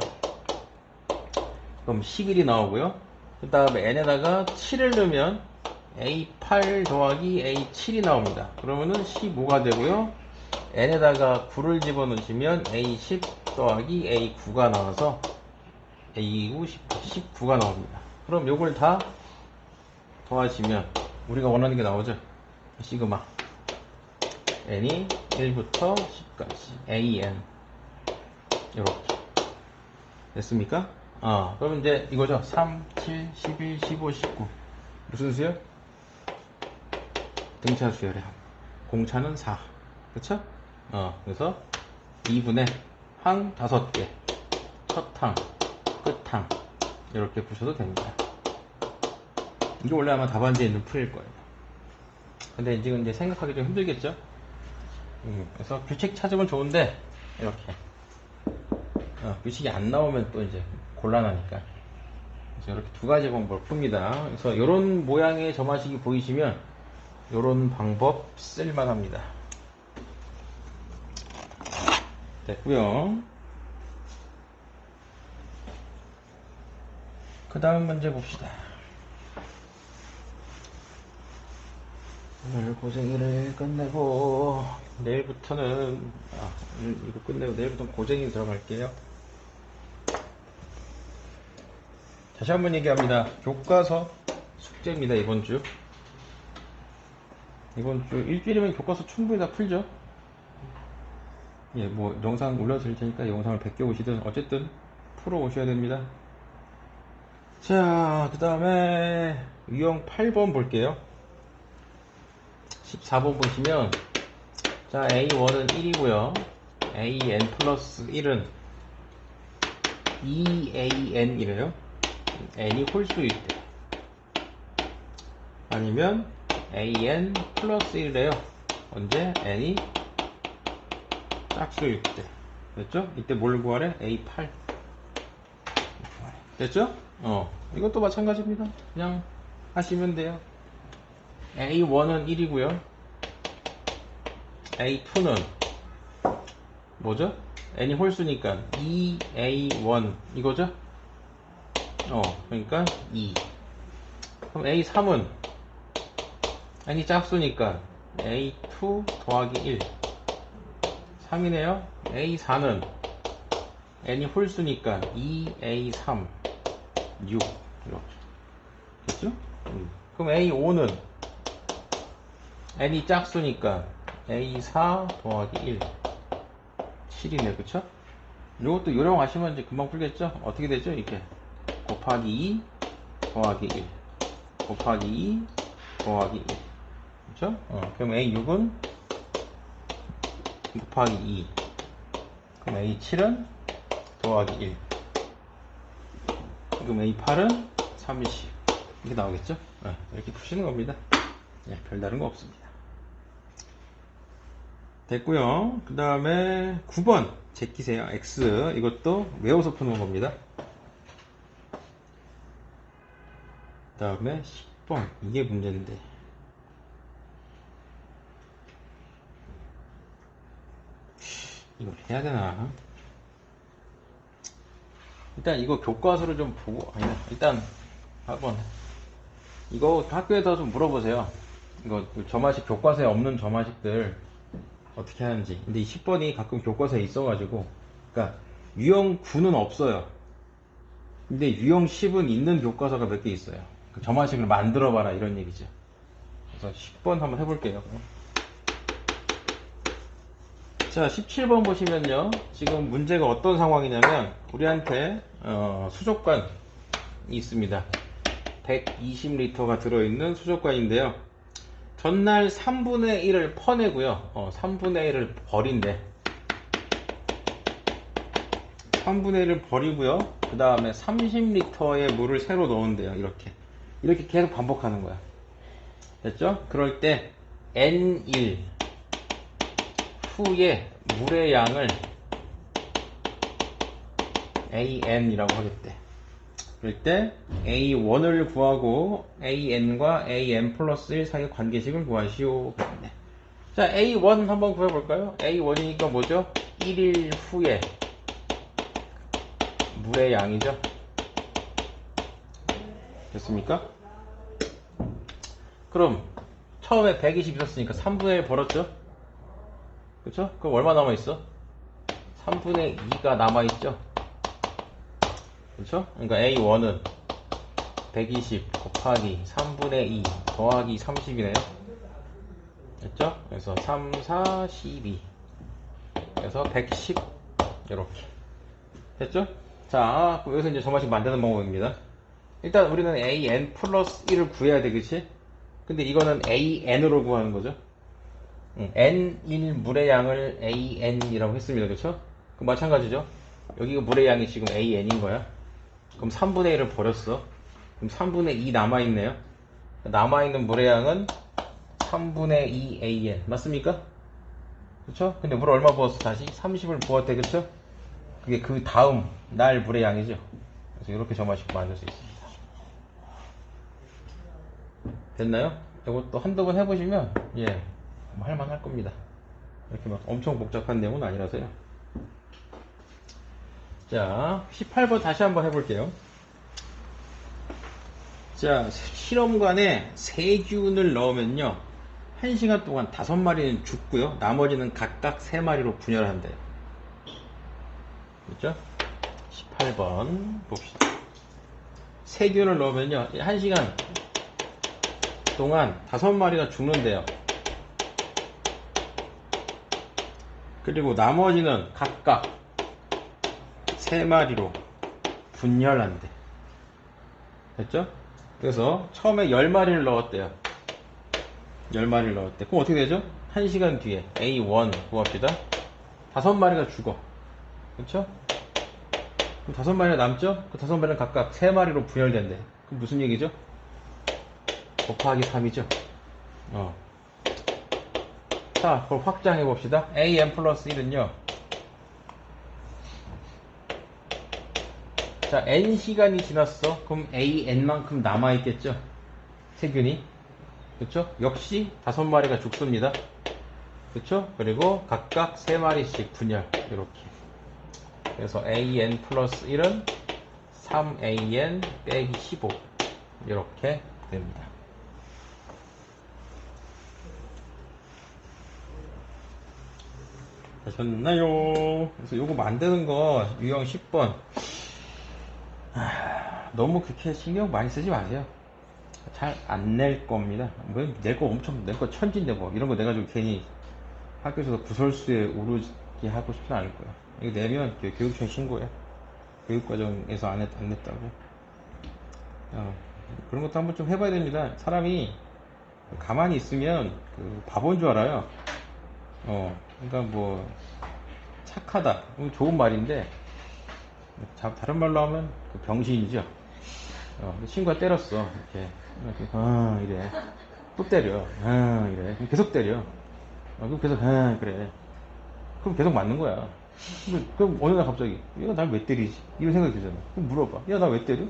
그럼 11이 나오고요. 그 다음에 n에다가 7을 넣으면 A8 더하기 A7이 나옵니다. 그러면은 15가 되고요. n에다가 9를 집어넣으시면 A10 더하기 A9가 나와서 A9, 19가 나옵니다. 그럼 요걸 다 더하시면 우리가 원하는 게 나오죠. 시그마 n이 1부터 10까지 an 이렇게 됐습니까? 그럼 이제 이거죠. 3, 7, 11, 15, 19 무슨 수요? 등차 수열의 합. 공차는 4 그쵸? 그래서 2분의 항 5개 첫항 끝항 이렇게 푸셔도 됩니다. 이게 원래 아마 답안지에 있는 풀일 거예요. 근데 지금 이제 생각하기 좀 힘들겠죠? 그래서 규칙 찾으면 좋은데 이렇게 규칙이 안 나오면 또 이제 곤란하니까. 그래서 이렇게 두 가지 방법을 풉니다. 그래서 이런 모양의 점화식이 보이시면 이런 방법 쓸만합니다. 됐고요. 그 다음 문제 봅시다. 오늘 고생이를 끝내고 내일부터는 이거 끝내고 내일부터는 고생이 들어갈게요. 다시 한번 얘기합니다. 교과서 숙제입니다. 이번 주 일주일이면 교과서 충분히 다 풀죠. 예, 뭐 영상 올려드릴 테니까 영상을 베껴오시든 어쨌든 풀어 오셔야 됩니다. 자, 그 다음에 유형 8번 볼게요. 14번 보시면 자, A1은 1이고요 AN 플러스 1은 2AN이래요. n이 홀수일 때 아니면 AN 플러스 1이래요. 언제? n이 짝수일 때. 됐죠? 이때 뭘 구하래? A8 됐죠? 이것도 마찬가지입니다. 그냥 하시면 돼요. A1은 1이고요 A2는 뭐죠? n이 홀수니까 2A1 이거죠? 그러니까 2. 그럼 A3은 n이 짝수니까 A2 더하기 1 3이네요. A4는 n이 홀수니까 2A3 6 이렇게 됐죠? 그럼 A5는 n이 짝수니까 A4 더하기 1 7이네요. 그쵸? 이것도 요령하시면 이제 금방 풀겠죠? 어떻게 되죠? 이렇게 곱하기 2 더하기 1 곱하기 2 더하기 1 그쵸? 그럼 A6은 곱하기 2 그럼 A7은 더하기 1 그럼 A8은 30 이렇게 나오겠죠? 이렇게 푸시는 겁니다. 별다른 거 없습니다. 됐고요. 그 다음에 9번 제끼세요. X 이것도 외워서 푸는 겁니다. 그 다음에 10번 이게 문제인데 이걸 해야 되나? 일단 이거 교과서를 좀 보고 일단 한번 이거 학교에서 좀 물어보세요. 이거 점화식 교과서에 없는 점화식들 어떻게 하는지. 근데 이 10번이 가끔 교과서에 있어가지고 그러니까 유형 9는 없어요. 근데 유형 10은 있는 교과서가 몇 개 있어요. 그 점화식을 만들어봐라 이런 얘기죠. 그래서 10번 한번 해볼게요. 자, 17번 보시면요. 지금 문제가 어떤 상황이냐면 우리한테 수족관이 있습니다. 120리터가 들어있는 수족관인데요. 전날 3분의 1을 퍼내고요. 3분의 1을 버린대. 3분의 1을 버리고요. 그 다음에 30리터의 물을 새로 넣은대요. 이렇게. 이렇게 계속 반복하는 거야. 됐죠? 그럴 때 N1 후에 물의 양을 AN이라고 하겠대. 그럴 때 A1을 구하고 AN과 AN 플러스 1 사이의 관계식을 구하시오. 그랬네. 자, A1 한번 구해볼까요? A1이니까 뭐죠? 1일 후에 물의 양이죠. 됐습니까? 그럼 처음에 120 있었으니까 3분의 1 벌었죠? 그쵸? 그럼 얼마 남아있어? 3분의 2가 남아있죠? 그쵸? 그러니까 A1은 120 곱하기 3분의 2 더하기 30이네요. 됐죠? 그래서 3, 4, 12 그래서 110 이렇게 됐죠? 자, 여기서 이제 저만식 만드는 방법입니다. 일단 우리는 AN 플러스 1을 구해야 돼, 그치? 근데 이거는 AN으로 구하는 거죠. N1 물의 양을 AN이라고 했습니다, 그쵸? 그럼 마찬가지죠? 여기가 물의 양이 지금 AN인 거야. 그럼 3분의 1을 버렸어. 그럼 3분의 2 남아있네요. 남아있는 물의 양은 3분의 2 AN. 맞습니까? 그쵸? 근데 물 얼마 부었어? 다시 30을 부었대, 그쵸? 그게 그 다음 날 물의 양이죠. 그래서 이렇게 저만식 만들 수 있습니다. 됐나요? 이것도 한두 번 해보시면, 뭐 할만할 겁니다. 이렇게 막 엄청 복잡한 내용은 아니라서요. 자, 18번 다시 한번 해볼게요. 자, 실험관에 세균을 넣으면요, 1시간 동안 5마리는 죽고요, 나머지는 각각 3마리로 분열한대요. 그렇죠? 18번 봅시다. 세균을 넣으면요, 1시간 동안 5마리가 죽는데요. 그리고 나머지는 각각 3마리로 분열한대. 됐죠? 그래서 처음에 10마리를 넣었대요. 10마리를 넣었대. 그럼 어떻게 되죠? 1시간 뒤에 A1 구합시다. 5마리가 죽어. 그렇죠? 그럼 5마리가 남죠? 그 5마리는 각각 3마리로 분열된대. 그럼 무슨 얘기죠? 곱하기 3이죠? 자, 그럼 확장해 봅시다. AN 플러스 1은요. 자, N 시간이 지났어. 그럼 AN만큼 남아있겠죠? 세균이. 그쵸? 역시 5마리가 죽습니다. 그쵸? 그리고 각각 3마리씩 분열. 이렇게. 그래서 AN 플러스 1은 3AN 빼기 15. 이렇게 됩니다. 되셨나요? 그래서 요거 만드는 거 유형 10번. 너무 그렇게 신경 많이 쓰지 마세요. 잘 안 낼 겁니다. 뭐 낼 거 엄청 낼 거 천진데 뭐 이런 거 내가지고 괜히 학교에서 구설수에 오르게 하고 싶진 않을 거야. 이거 내면 교육청 신고해. 교육과정에서 안 냈다고. 그런 것도 한번 좀 해봐야 됩니다. 사람이 가만히 있으면 그 바보인 줄 알아요. 그러니까 뭐 착하다 좋은 말인데 다른 말로 하면 그 병신이죠. 친구가 때렸어. 이렇게 이래 또 때려. 이래 그럼 계속 때려. 그럼 계속 그래. 그럼 계속 맞는 거야. 그럼 어느 날 갑자기 얘가 날 왜 때리지? 이런 생각이 들잖아. 그럼 물어봐. 야, 나 왜 때려?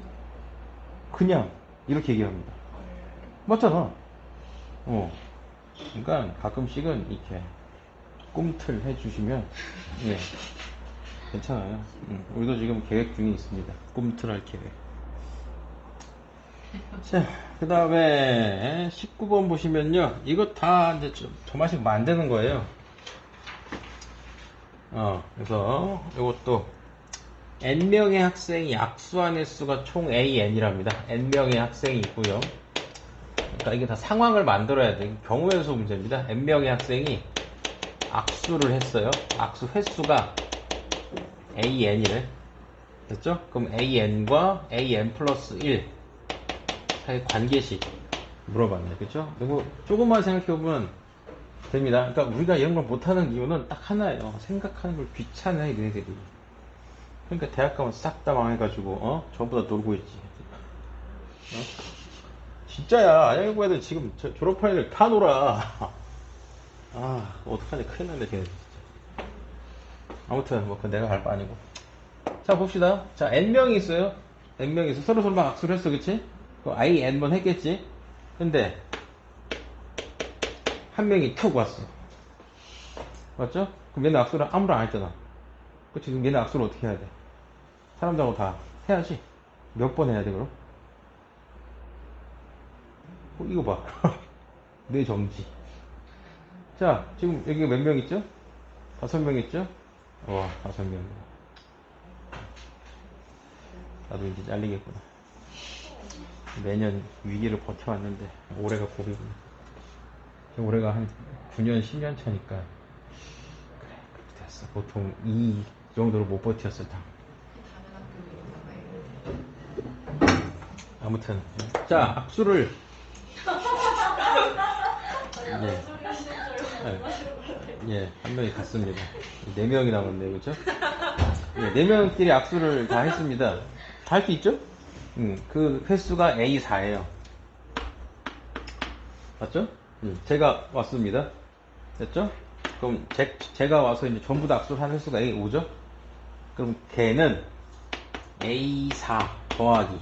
그냥 이렇게 얘기합니다. 맞잖아. 그러니까 가끔씩은 이렇게 꿈틀 해주시면 괜찮아요. 우리도 지금 계획 중에 있습니다. 꿈틀할 계획. 자, 그 다음에 19번 보시면요, 이거 다 이제 저만식 만드는 거예요. 그래서 이것도 n명의 학생이 악수한 횟수가 총 AN이랍니다. n명의 학생이 있고요. 그러니까 이게 다 상황을 만들어야 돼. 경우의 수 문제입니다. n명의 학생이 악수를 했어요. 악수 횟수가 AN이래. 됐죠? 그럼 AN과 AN 플러스 1 사이 관계식 물어봤네. 그쵸? 그리고 조금만 생각해보면 됩니다. 그러니까 우리가 이런 걸 못하는 이유는 딱 하나예요. 생각하는 걸 귀찮아해, 얘네들이. 그러니까 대학 가면 싹 다 망해가지고, 전부 다 놀고 있지. 진짜야. 안양고 애들 지금 졸업한 애들 다 놀아. 아, 어떡하냐. 큰일 났네, 걔네 진짜. 아무튼, 뭐, 그건 내가 할 바 아니고. 자, 봅시다. 자, N명이 있어요. N명이 있어. 서로 막 악수를 했어, 그치? 그 I, N번 했겠지? 근데, 한 명이 툭 왔어. 맞죠? 그럼 얘는 악수를 아무도 안 했잖아. 그치? 그럼 얘는 악수를 어떻게 해야 돼? 사람들하고 다 해야지. 몇 번 해야 돼, 그럼? 이거 봐. 내 정지. 자, 지금 여기 몇 명 있죠? 5명 있죠? 와, 5명. 나도 이제 잘리겠구나. 매년 위기를 버텨왔는데, 올해가 고비구나. 올해가 한 9년, 10년 차니까. 그래, 그렇게 됐어. 보통 이 정도로 못 버텼을 당. 아무튼. 자, 악수를. 예, 한 명이 갔습니다. 4명이 남았네요, 그죠? 예, 4명끼리 악수를 다 했습니다. 다 할 수 있죠? 그 횟수가 A4예요. 맞죠? 제가 왔습니다. 됐죠? 그럼 제가 와서 이제 전부 다 악수를 한 횟수가 A5죠? 그럼 걔는 A4 더하기.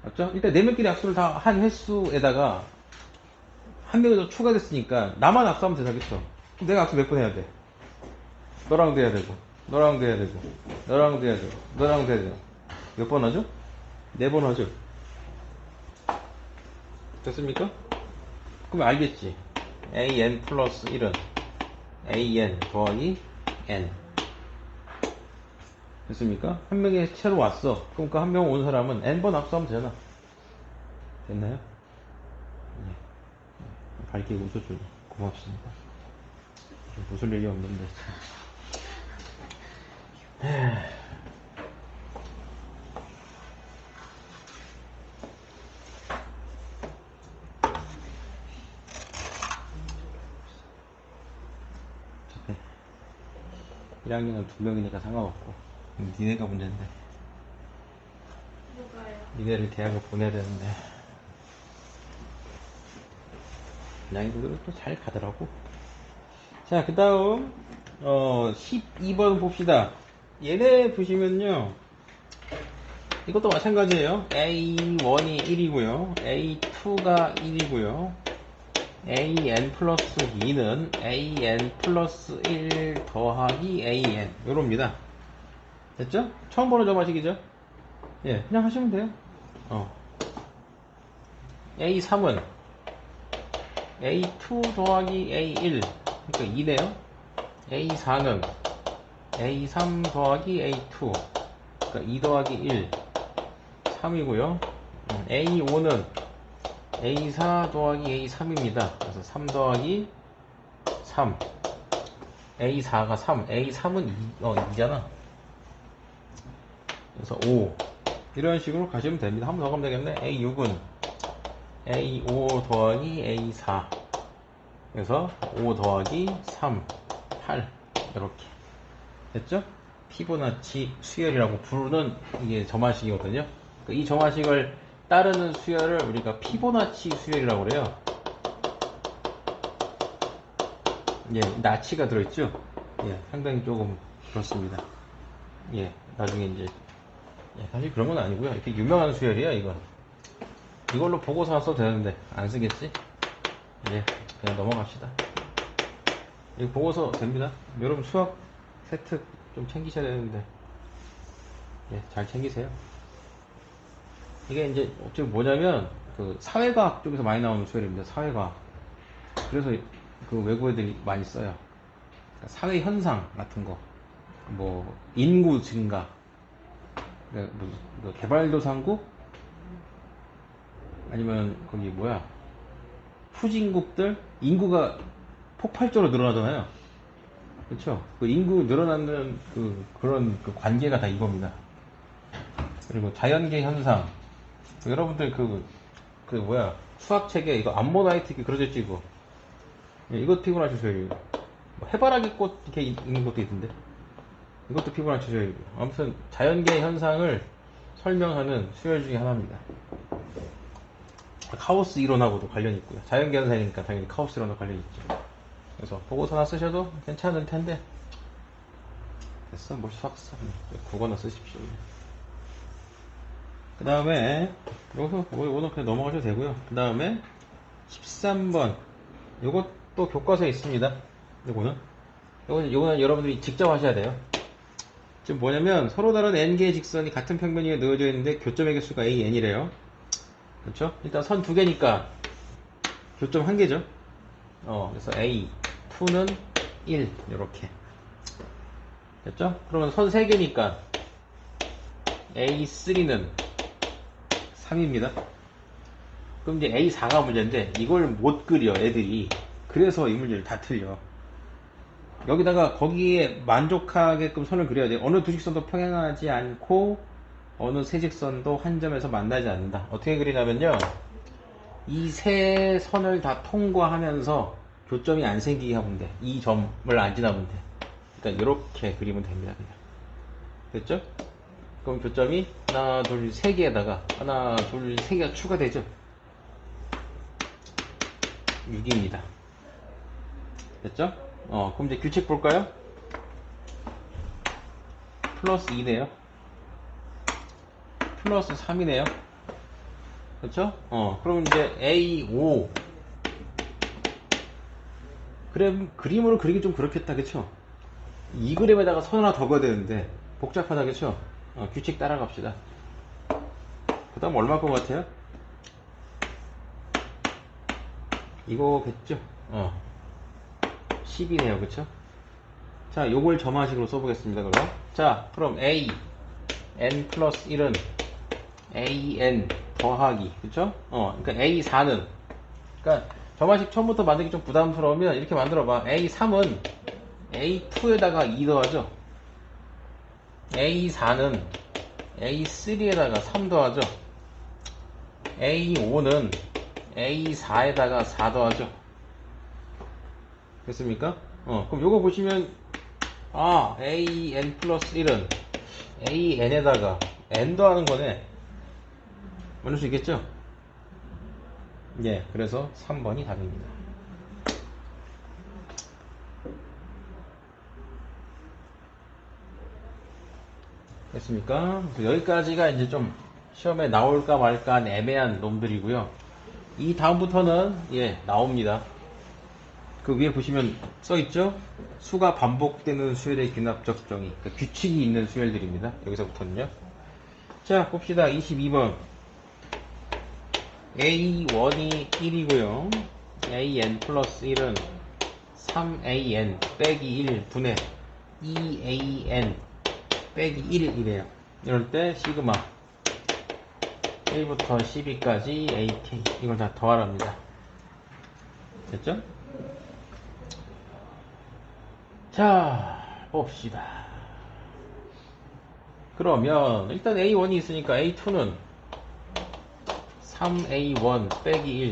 맞죠? 일단 4명끼리 악수를 다 한 횟수에다가 한 명이 더 추가됐으니까 나만 악수하면 되겠죠? 그럼 내가 악수 몇 번 해야 돼? 너랑도 해야 되고, 너랑도 해야 되고, 너랑도 해야 되고, 너랑도 해야 되고. 몇 번 하죠? 4번 하죠? 됐습니까? 그럼 알겠지? an 플러스 1은 an 더하기 n. 됐습니까? 한 명이 새로 왔어. 그럼 그 한 명 온 사람은 n번 악수하면 되잖아. 됐나요? 네. 밝게 웃어주니 고맙습니다. 웃을 일이 없는데. 어차피 1학년은 2명이니까 상관없고 니네가 문제인데. 누가요? 니네를 대학을 보내야 되는데 양이들은 또 잘 가더라고. 자, 그 다음 12번 봅시다. 얘네 보시면요, 이것도 마찬가지예요. A1이 1이고요 A2가 1이고요 AN 플러스 2는 AN 플러스 1 더하기 AN 요럽니다. 됐죠? 처음 보는 점화식이죠? 예, 그냥 하시면 돼요. A3은 A2 더하기 A1 그러니까 2네요. A4는 A3 더하기 A2 그러니까 2 더하기 1 3이고요 A5는 A4 더하기 A3입니다. 그래서 3 더하기 3 A4가 3 A3은 2잖아. 그래서 5 이런 식으로 가시면 됩니다. 한 번 더 가면 되겠네. A6은 A5 더하기 A4 그래서 5 더하기 3 8 이렇게 됐죠? 피보나치 수열이라고 부르는 이게 점화식이거든요. 이 점화식을 따르는 수열을 우리가 피보나치 수열이라고 그래요. 예, 나치가 들어있죠? 예, 상당히 조금 그렇습니다. 예, 나중에 이제 사실 그런 건 아니고요. 이렇게 유명한 수열이야 이건. 이걸로 보고서 써도 되는데 안 쓰겠지? 예, 그냥 넘어갑시다. 이거 보고서 됩니다. 여러분 수학 세트 좀 챙기셔야 되는데 예, 잘 챙기세요. 이게 이제 어떻게 뭐냐면 그 사회과학 쪽에서 많이 나오는 수열입니다. 사회과학. 그래서 그 외국 애들이 많이 써요. 그러니까 사회 현상 같은 거, 뭐 인구 증가, 그러니까 뭐 개발도상국 아니면 거기 뭐야 후진국들 인구가 폭발적으로 늘어나잖아요. 그렇죠? 그 인구 늘어나는 그런 그 관계가 다 이겁니다. 그리고 자연계 현상. 여러분들 그 뭐야 수학책에 이거 암모나이트 이렇게 그려져 있지 이거. 예, 이것도 피곤하실 수열이고 뭐 해바라기 꽃 이렇게 있는 것도 있던데 이것도 피곤하실 수열이고 아무튼 자연계 현상을 설명하는 수열 중에 하나입니다. 카오스 이론하고도 관련이 있고요. 자연계산이니까 당연히 카오스 이론도 관련이 있죠. 그래서 보고서나 쓰셔도 괜찮을 텐데. 됐어, 뭘 수학 써. 국어나 쓰십시오. 그 다음에 여기서 이거는 그냥 넘어가셔도 되고요. 그 다음에 13번 요것도 교과서에 있습니다. 요거는 여러분들이 직접 하셔야 돼요. 지금 뭐냐면 서로 다른 n개의 직선이 같은 평면 위에 놓여져 있는데 교점의 개수가 an이래요. 그렇죠? 일단 선 두 개니까 교점 한 개죠. 그래서 a2는 1 이렇게 됐죠? 그러면 선 세 개니까 a3는 3입니다. 그럼 이제 A4가 문제인데 이걸 못 그려 애들이. 그래서 이 문제를 다 틀려. 여기다가 거기에 만족하게끔 선을 그려야 돼. 어느 두 직선도 평행하지 않고 어느 세 직선도 한 점에서 만나지 않는다. 어떻게 그리냐면요, 이 세 선을 다 통과하면서 교점이 안 생기게 하면 돼. 이 점을 안 지나면 돼. 그러니까 이렇게 그리면 됩니다. 그냥. 됐죠? 그럼 교점이 하나 둘 세 개에다가 하나 둘 세 개가 추가되죠. 6입니다. 됐죠? 그럼 이제 규칙 볼까요? 플러스 2네요. 플러스 3이네요. 그렇죠? 그럼 이제 A5. 그림으로 그리기 좀 그렇겠다, 그쵸? 이 그림에다가 선 하나 더 그어야 되는데 복잡하다, 그쵸? 규칙 따라갑시다. 그 다음 얼마 것 같아요? 이거겠죠? 10이네요, 그쵸? 자, 요걸 점화식으로 써보겠습니다, 그럼. 자, 그럼 a n 플러스 1은 a n 더하기, 그쵸? 그러니까 a4는, 그러니까 점화식 처음부터 만들기 좀 부담스러우면 이렇게 만들어봐. a3은 a2에다가 2 더하죠. a4는 a3에다가 3 더하죠. a5는 a4에다가 4 더하죠. 됐습니까? 그럼 요거 보시면, an 플러스 1은 an에다가 n 더하는 거네. 만들 수 있겠죠? 예, 그래서 3번이 답입니다. 됐습니까? 여기까지가 이제 좀 시험에 나올까 말까 한 애매한 놈들이고요. 이 다음부터는 나옵니다. 그 위에 보시면 써있죠? 수가 반복되는 수열의 귀납적 정의, 그러니까 규칙이 있는 수열들입니다. 여기서부터는요. 자, 봅시다. 22번 A1이 1이고요 AN 플러스 1은 3AN 빼기 1 분의 2AN 빼기 1이래요. 이럴 때 시그마 1부터 12까지 AK 이걸 다 더하랍니다. 됐죠? 자, 봅시다. 그러면 일단 A1이 있으니까 A2는 3A1 빼기 1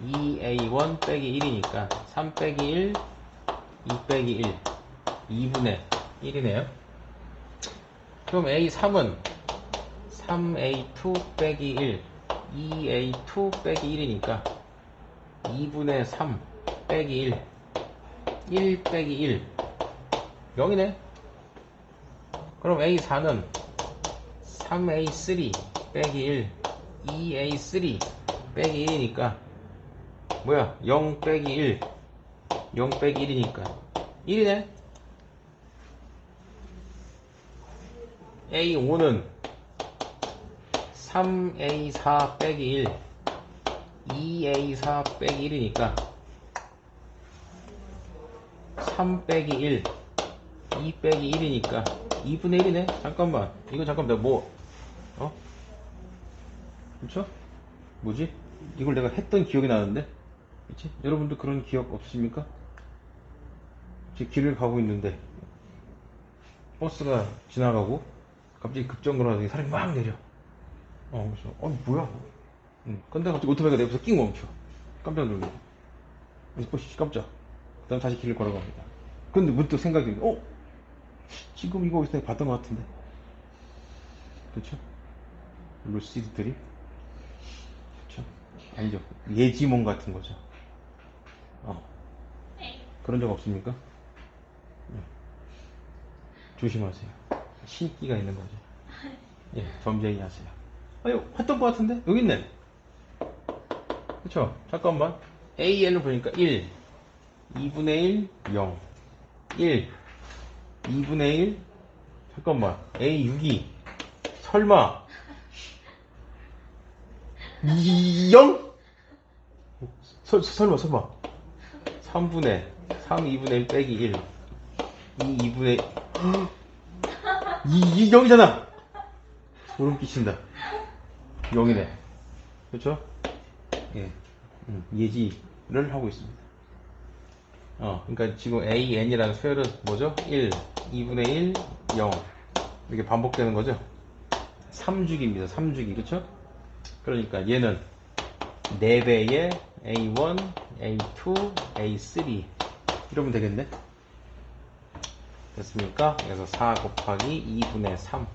2A1 빼기 1이니까 3 빼기 1 2 빼기 1 2분의 1이네요. 그럼 A3은 3A2 빼기 1 2A2 빼기 1이니까 2분의 3 빼기 1 1 빼기 1 0이네. 그럼 A4는 3A3 빼기 1 2A3 빼기 1이니까 뭐야, 0 빼기 1 0 빼기 1이니까 1이네. A5는 3A4 빼기 1 2A4 빼기 1이니까 3 빼기 1 2 빼기 1이니까 2분의 1이네. 잠깐만, 이거 잠깐 내가 그쵸? 뭐지? 이걸 내가 했던 기억이 나는데, 그치? 여러분도 그런 기억 없으십니까? 지금 길을 가고 있는데 버스가 지나가고 갑자기 급정거를 하더니 사람이 막 내려. 그래서 뭐야? 근데 갑자기 오토바이가 내 앞에서 낑 멈춰. 깜짝 놀래. 그래서 깜짝. 그 다음 다시 길을 걸어갑니다. 근데 문득 생각이 지금 이거 어디서 봤던 것 같은데. 그쵸? 루시드 드림? 그쵸? 아니죠. 예지몽 같은 거죠. 그런 적 없습니까? 조심하세요. 신기가 있는 거죠. 예, 점쟁이 하세요. 아니, 했던 것 같은데? 여기 있네. 그쵸? 잠깐만. AN을 보니까 1, 2분의 1, 0. 1, 2분의 1, 잠깐만. A 6이. 설마. 0? 설마. 3분의, 3, 2분의 1 빼기 1. 2, 2분의 2, 0이잖아! 소름 끼친다. 0이네. 그렇죠? 예. 예지를 하고 있습니다. 그러니까 지금 AN이라는 수열은 뭐죠? 1, 2분의 1, 0. 이렇게 반복되는 거죠? 3주기입니다. 3주기. 그렇죠? 그러니까 얘는 4배의 A1, A2, A3 이러면 되겠네? 됐습니까? 그래서 4 곱하기 2분의 3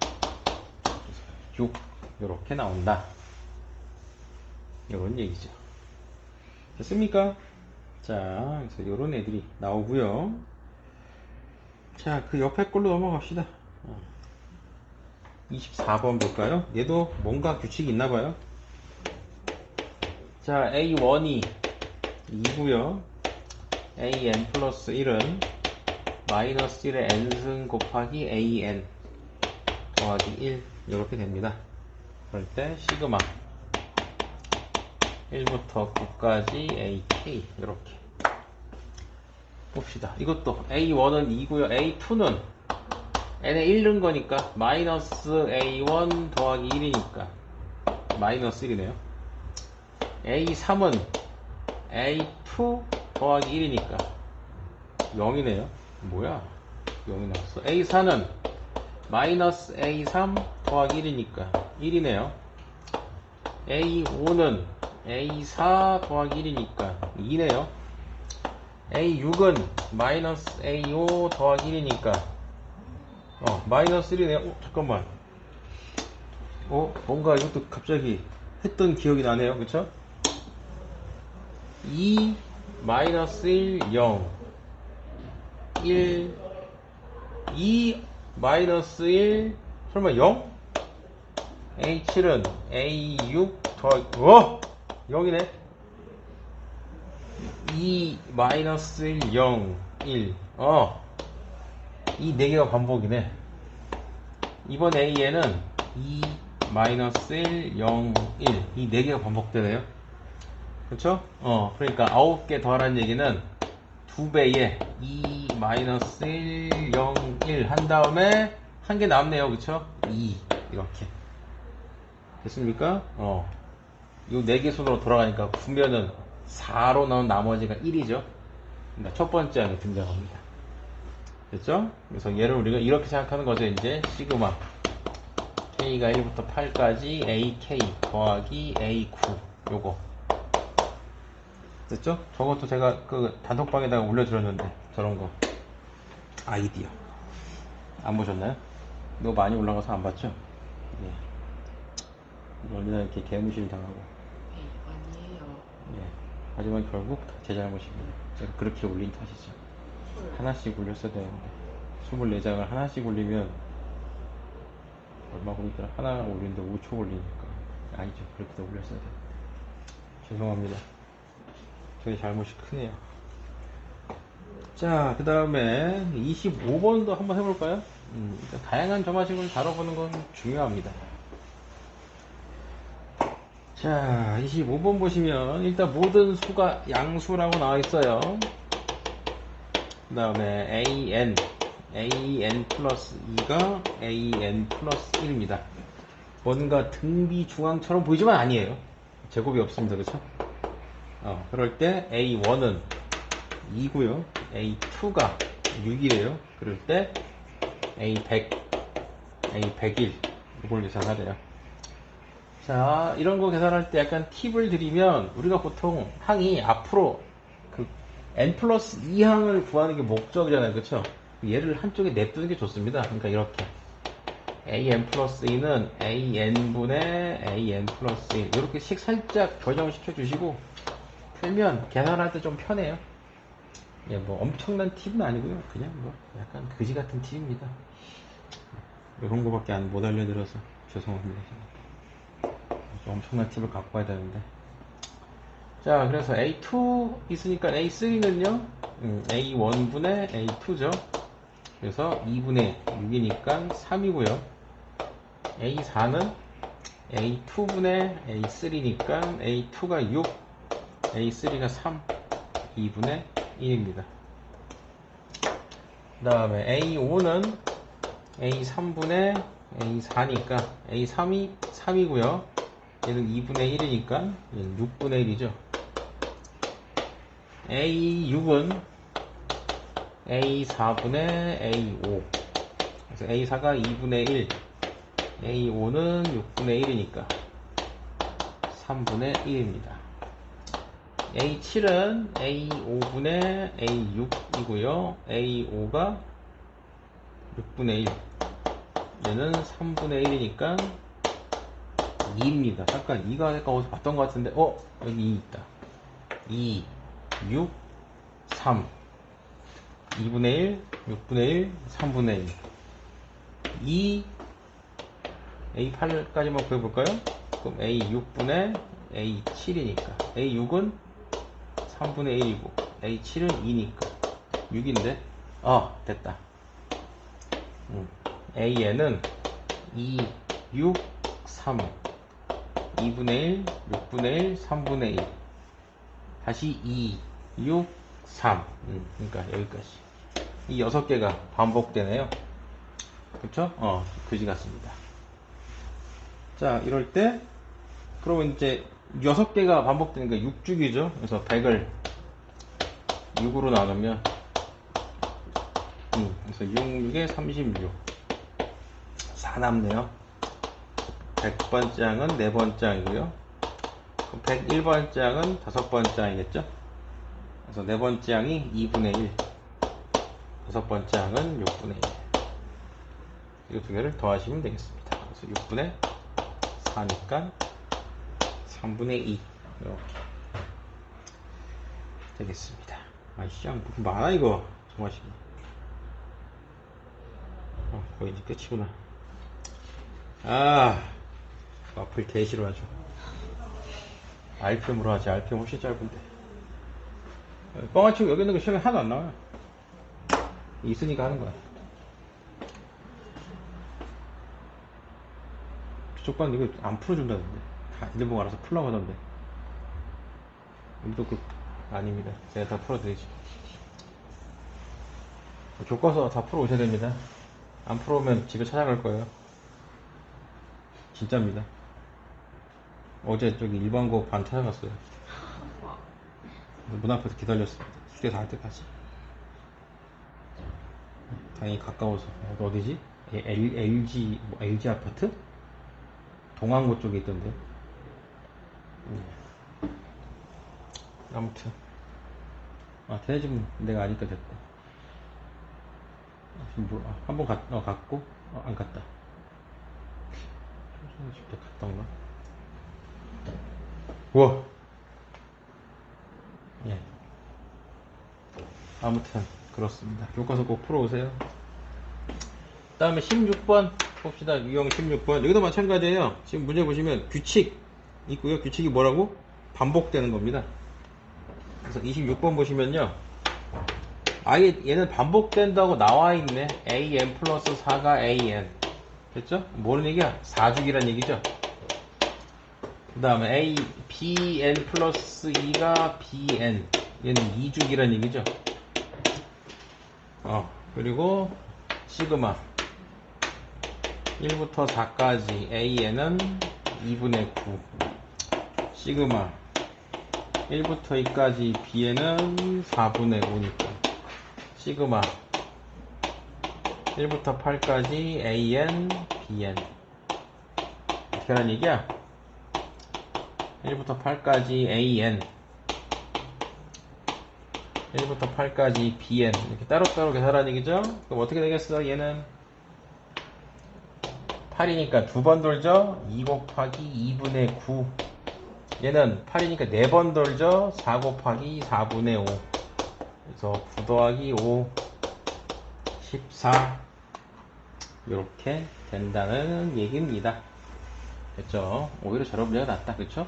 6 이렇게 나온다. 이런 얘기죠. 됐습니까? 자, 그래서 이런 애들이 나오고요. 자, 그 옆에 걸로 넘어갑시다. 24번 볼까요? 얘도 뭔가 규칙이 있나봐요. 자, A1이 2고요. AN 플러스 1은 마이너스 1의 n승 곱하기 AN 더하기 1 이렇게 됩니다. 그럴 때 시그마 1부터 9까지 AK 이렇게 봅시다. 이것도 A1은 2고요. A2는 n에 1 넣은 거니까 마이너스 A1 더하기 1이니까 마이너스 1이네요. A3은 A2 더하기 1이니까 0이네요. 뭐야? 0이 나왔어. A4는 마이너스 A3 더하기 1이니까 1이네요. A5는 A4 더하기 1이니까 2네요. A6은 마이너스 A5 더하기 1이니까 마이너스 1이네요. 잠깐만. 뭔가 이것도 갑자기 했던 기억이 나네요. 그쵸? 2 마이너스 1 0 1 2 마이너스 1 설마 0? A7은 A6 더하기 0이네. 2 마이너스 1 0 1 이 4개가 반복이네. 이번 A에는 2 마이너스 1 0 1 이 4개가 반복되네요. 그렇죠? 그러니까 9개 더하라는 얘기는 2배에 2 마이너스 1 0 1 한 다음에 한 개 남네요. 그렇죠? 2 이렇게 됐습니까? 요 4개 순으로 돌아가니까 구면은 4로 나온 나머지가 1이죠. 그러니까 첫 번째 안에 등장합니다. 됐죠? 그래서 얘를 우리가 이렇게 생각하는 거죠. 이제 시그마 K가 1부터 8까지 AK 더하기 A9 요거 됐죠? 저것도 제가 그 단톡방에다가 올려드렸는데 저런 거 아이디어 안 보셨나요? 너무 많이 올라가서 안 봤죠? 예. 얼마나 이렇게 개무시를 당하고 아니에요. 예. 하지만 결국 제 잘못입니다. 제가 그렇게 올린 탓이죠. 하나씩 올렸어야 되는데 24장을 하나씩 올리면 얼마 걸리더라? 하나 올리는데 5초 걸리니까 아니죠. 그렇게 더 올렸어야 되는데 죄송합니다. 저희 잘못이 크네요. 자, 그 다음에 25번도 한번 해볼까요? 일단 다양한 점화식을 다뤄보는 건 중요합니다. 자, 25번 보시면 일단 모든 수가 양수라고 나와 있어요. 그 다음에 AN 플러스 2가 AN 플러스 1입니다. 뭔가 등비 중앙처럼 보이지만 아니에요. 제곱이 없습니다. 그렇죠? 그럴 때 A1은 2고요. A2가 6이래요. 그럴 때 A100, A101 이걸 계산하래요. 자, 이런 거 계산할 때 약간 팁을 드리면 우리가 보통 항이 앞으로 그 n 플러스 2항을 구하는 게 목적이잖아요. 그쵸? 얘를 한쪽에 냅두는 게 좋습니다. 그러니까 이렇게 an 플러스 2는 an분의 an 플러스 1 이렇게씩 살짝 조정시켜 주시고 풀면 계산할 때 좀 편해요. 예, 뭐 엄청난 팁은 아니고요. 그냥 뭐 약간 그지 같은 팁입니다. 이런 거밖에 못 알려드려서 죄송합니다. 좀 엄청난 팁을 갖고 와야 되는데. 자, 그래서 A2 있으니까 A3는요, A1분의 A2죠. 그래서 2분의 6이니까 3이고요. A4는 A2분의 A3니까 A2가 6, A3가 3, 2분의 1입니다. 그 다음에 A5는 A3분의 A4니까 A3이 3이고요. 얘는 2분의 1이니까 얘는 6분의 1이죠. A6은 A4분의 A5. 그래서 A4가 2분의 1, A5는 6분의 1이니까 3분의 1입니다. A7은 A5분의 A6이고요. A5가 6분의 1. 얘는 3분의 1이니까 2입니다. 잠깐 2가 아까 어디서 봤던 것 같은데 여기 2 있다. 2, 6, 3 2분의 1, 6분의 1, 3분의 1 2 A8까지만 구해볼까요? 그럼 A6분의 A7이니까 A6은 3분의 1이고 A7은 2니까 6인데 됐다. AN은 2, 6, 3 2분의 1, 6분의 1, 3분의 1 다시 2, 6, 3 그러니까 여기까지 이 6개가 반복되네요. 그쵸? 그지 같습니다. 자, 이럴 때 그러면 이제 6개가 반복되니까 6주기죠. 그래서 100을 6으로 나누면 그래서 6, 6에 36 4 남네요. 100번 장은 4번 장이고요. 101번 장은 5번 장이겠죠. 그래서 4번 장이 2분의 1, 5번 장은 6분의 1. 이 두 개를 더하시면 되겠습니다. 그래서 6분의 4니까 3분의 2 이렇게 되겠습니다. 아이씨, 뭐 많아 이거 정말씩. 거의 이제 끝이구나. 와플 개 싫어하죠. RPM으로 하지. RPM 훨씬 짧은데. 뻥아치고 여기 있는 거 시험에 하나도 안 나와요. 있으니까 하는 거야. 조건 이거 안 풀어준다던데. 다 일본 알아서 풀라고 하던데. 우리도 아닙니다. 제가 다 풀어드리죠. 교과서 다 풀어 오셔야 됩니다. 안 풀어오면 집에 찾아갈 거예요. 진짜입니다. 어제 저기 일반고 반 찾아갔어요. 문 앞에서 기다렸습니다. 숙제 다 할 때까지. 당연히 가까워서. 어디지? LG 아파트? 동항구 쪽에 있던데. 아무튼. 대해집은 내가 아니까 됐고. 한번 갔고, 안 갔다. 집에 갔던가? 우와! 예. 아무튼, 그렇습니다. 교과서 꼭 풀어오세요. 다음에 16번 봅시다. 유형 16번. 여기도 마찬가지예요. 지금 문제 보시면 규칙 있고요. 규칙이 뭐라고? 반복되는 겁니다. 그래서 26번 보시면요. 아예 얘는 반복된다고 나와 있네. an 플러스 4가 an. 됐죠? 뭐는 얘기야? 4주기란 얘기죠. 그 다음에 bn 플러스 2가 bn. 얘는 2주기란 얘기죠. 그리고 시그마 1부터 4까지 an은 2분의 9 시그마 1부터 2까지 bn은 4분의 5니까 시그마 1부터 8까지 an, bn 어떻게 하는 얘기야? 1부터 8까지 an 1부터 8까지 bn 이렇게 따로따로 계산하는 얘기죠? 그럼 어떻게 되겠어? 얘는 8이니까 두 번 돌죠? 2 곱하기 2분의 9. 얘는 8이니까 네 번 돌죠? 4 곱하기 4분의 5. 그래서 9 더하기 5, 14. 이렇게 된다는 얘기입니다. 됐죠? 오히려 저런 문제가 낫다. 그쵸?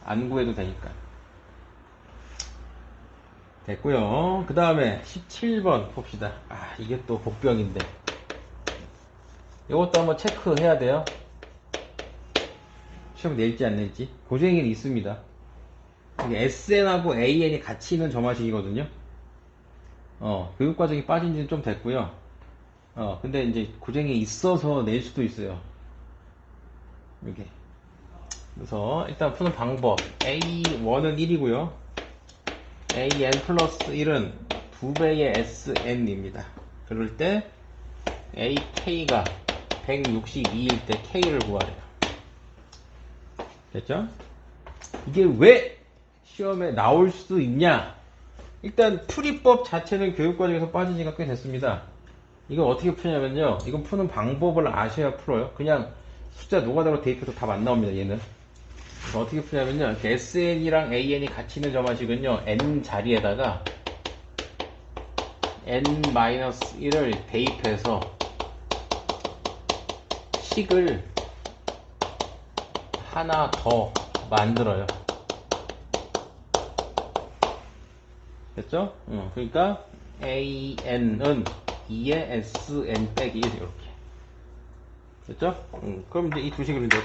안 구해도 되니까. 됐고요. 그 다음에 17번 봅시다. 아, 이게 또 복병인데. 이것도 한번 체크해야 돼요. 시험 낼지 안 낼지. 고생이 있습니다. 이게 SN하고 AN이 같이 있는 점화식이거든요. 교육과정이 빠진 지는 좀 됐고요. 근데 이제 고생이 있어서 낼 수도 있어요. 이게. 그래서 일단 푸는 방법. A1은 1이고요. AN 플러스 1은 2배의 SN입니다. 그럴 때 AK가 162일 때 K를 구하래요. 됐죠? 이게 왜 시험에 나올 수 있냐? 일단 풀이법 자체는 교육과정에서 빠진 지가 꽤 됐습니다. 이거 어떻게 푸냐면요. 이건 푸는 방법을 아셔야 풀어요. 그냥 숫자 노가다로 대입해서 답 안 나옵니다. 얘는. 그래서 어떻게 푸냐면요. 이렇게 SN이랑 AN이 같이 있는 점화식은요. N 자리에다가 N-1을 대입해서 식을 하나 더 만들어요. 됐죠? 그러니까 AN은 2의 SN 빼기 1 이렇게. 됐죠? 그럼 이제 이 두 식을 이제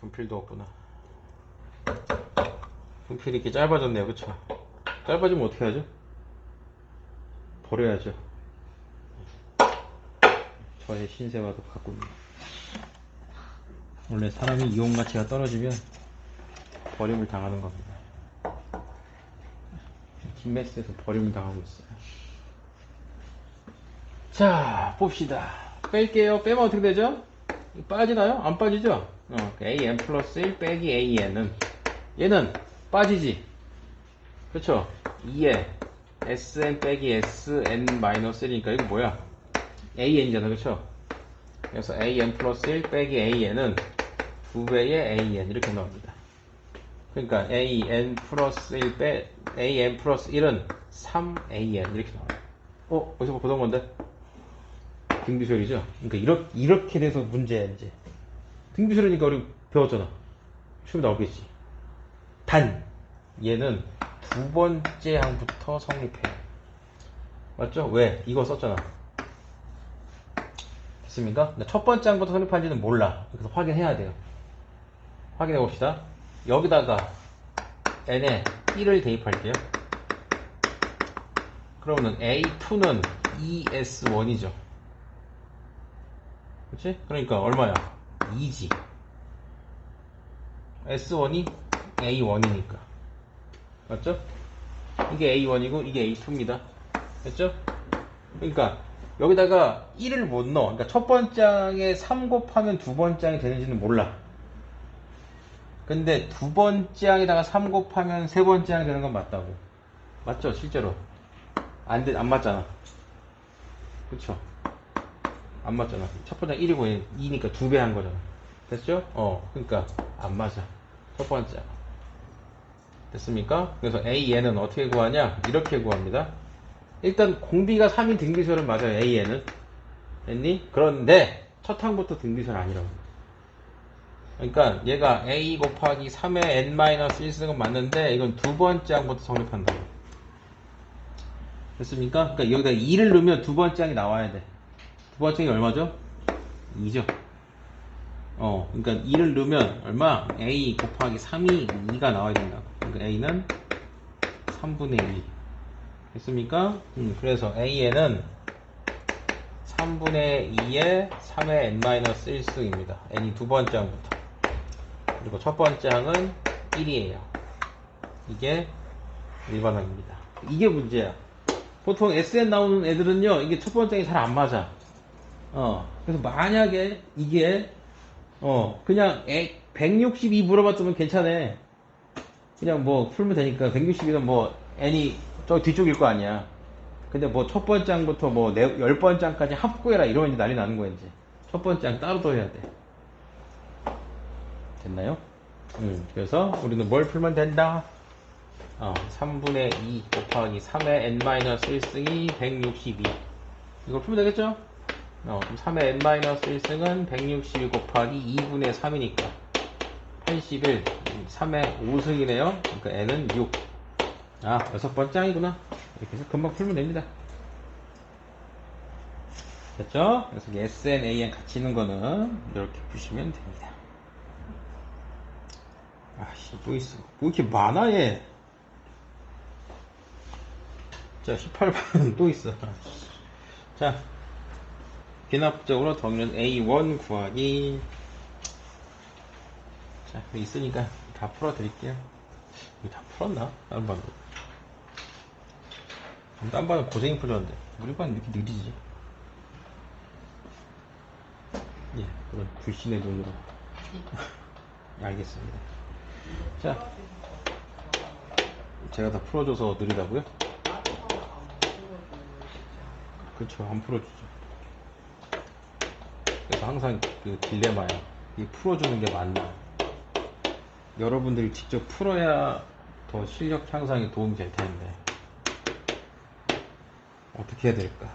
분필도 없구나. 분필이 이렇게 짧아졌네요. 그쵸? 짧아지면 어떻게 하죠? 버려야죠. 저의 신세와도 같군요. 원래 사람이 이용 가치가 떨어지면 버림을 당하는 겁니다. 김메스에서 버림을 당하고 있어요. 자, 봅시다. 뺄게요. 빼면 어떻게 되죠? 빠지나요? 안 빠지죠? AN 플러스 1 빼기 AN은 얘는 빠지지. 그쵸? 2에 SN 빼기 SN 마이너스 1이니까 이거 뭐야? AN이잖아. 그쵸? 그래서 AN 플러스 1 빼기 AN은 2배의 AN 이렇게 나옵니다. 그러니까 AN 플러스 1 빼 AN 플러스 1은 3AN 이렇게 나와요. 어디서 뭐 보던 건데? 등비설이죠? 그러니까 이렇게 돼서 문제야 이제. 등비설이니까 우리 배웠잖아. 시험에 나오겠지. 단 얘는 두 번째 항부터 성립해요. 맞죠? 왜? 이거 썼잖아. 됐습니까? 첫 번째 항부터 성립한지는 몰라. 그래서 확인해야 돼요. 확인해 봅시다. 여기다가 n에 1을 대입할게요. 그러면은 A2는 ES1이죠. 그치? 그러니까 얼마야? 2지. S1이 A1이니까. 맞죠? 이게 A1이고 이게 A2입니다. 됐죠? 그러니까 여기다가 1을 못 넣어. 그러니까 첫 번째 항에 3 곱하면 두 번째 항이 되는지는 몰라. 근데 두 번째 항에다가 3 곱하면 세 번째 항이 되는 건 맞다고. 맞죠? 실제로. 안 맞잖아. 그쵸? 안 맞잖아. 첫 번째 1이고 2니까 2배 한 거잖아. 됐죠? 그러니까 안 맞아. 첫 번째. 됐습니까? 그래서 AN은 어떻게 구하냐? 이렇게 구합니다. 일단 공비가 3인 등비설은 맞아요. AN은. 됐니? 그런데 첫 항부터 등비설 아니라고. 그러니까 얘가 A 곱하기 3의 N-1 쓰는 건 맞는데 이건 두 번째 항부터 성립한다고. 됐습니까? 그러니까 여기다 2를 넣으면 두 번째 항이 나와야 돼. 두 번째 항이 얼마죠? 2죠. 그러니까 2를 넣으면 얼마? A 곱하기 3이 2가 나와야 된다고. 그러니까 A는 3분의 2. 됐습니까? 그래서 AN은 3분의 2의 3의 N-1승입니다. N이 두 번째 항부터. 그리고 첫 번째 항은 1이에요. 이게 일반항입니다. 이게 문제야. 보통 SN 나오는 애들은요, 이게 첫 번째 항이 잘 안 맞아. 그래서 만약에 이게, 그냥 162 물어봤으면 괜찮아. 그냥 뭐 풀면 되니까 162는 뭐 N이 저 뒤쪽일 거 아니야. 근데 뭐 첫 번째 장부터 뭐 10번째 장까지 합구해라 이러면 이제 난리 나는 거야 이제. 첫 번째 장 따로 더 해야 돼. 됐나요? 그래서 우리는 뭘 풀면 된다? 3분의 2 곱하기 3의 n-1승이 162. 이걸 풀면 되겠죠? 그럼 3의 n-1승은 162 곱하기 2분의 3이니까 81, 3의 5승이네요. 그러니까 n은 6. 여섯 번째 장이구나. 이렇게 해서 금방 풀면 됩니다. 됐죠? 그래서 SN, AN 같이 있는 거는 이렇게 푸시면 됩니다. 또 있어. 뭐 이렇게 많아, 얘. 자, 18번 또 있어. 자, 귀납적으로 정렬 A1 구하기. 자, 있으니까 다 풀어드릴게요. 이거 다 풀었나? 다른 반도. 다른 반은 고생이 풀렸는데. 우리 반은 왜 이렇게 느리지? 예, 그런 불신의 눈으로. 알겠습니다. 자, 제가 다 풀어줘서 느리다고요? 그렇죠, 안 풀어주죠. 그래서 항상 그 딜레마야. 이 풀어주는 게 맞나? 여러분들이 직접 풀어야 더 실력 향상에 도움이 될 텐데 어떻게 해야 될까?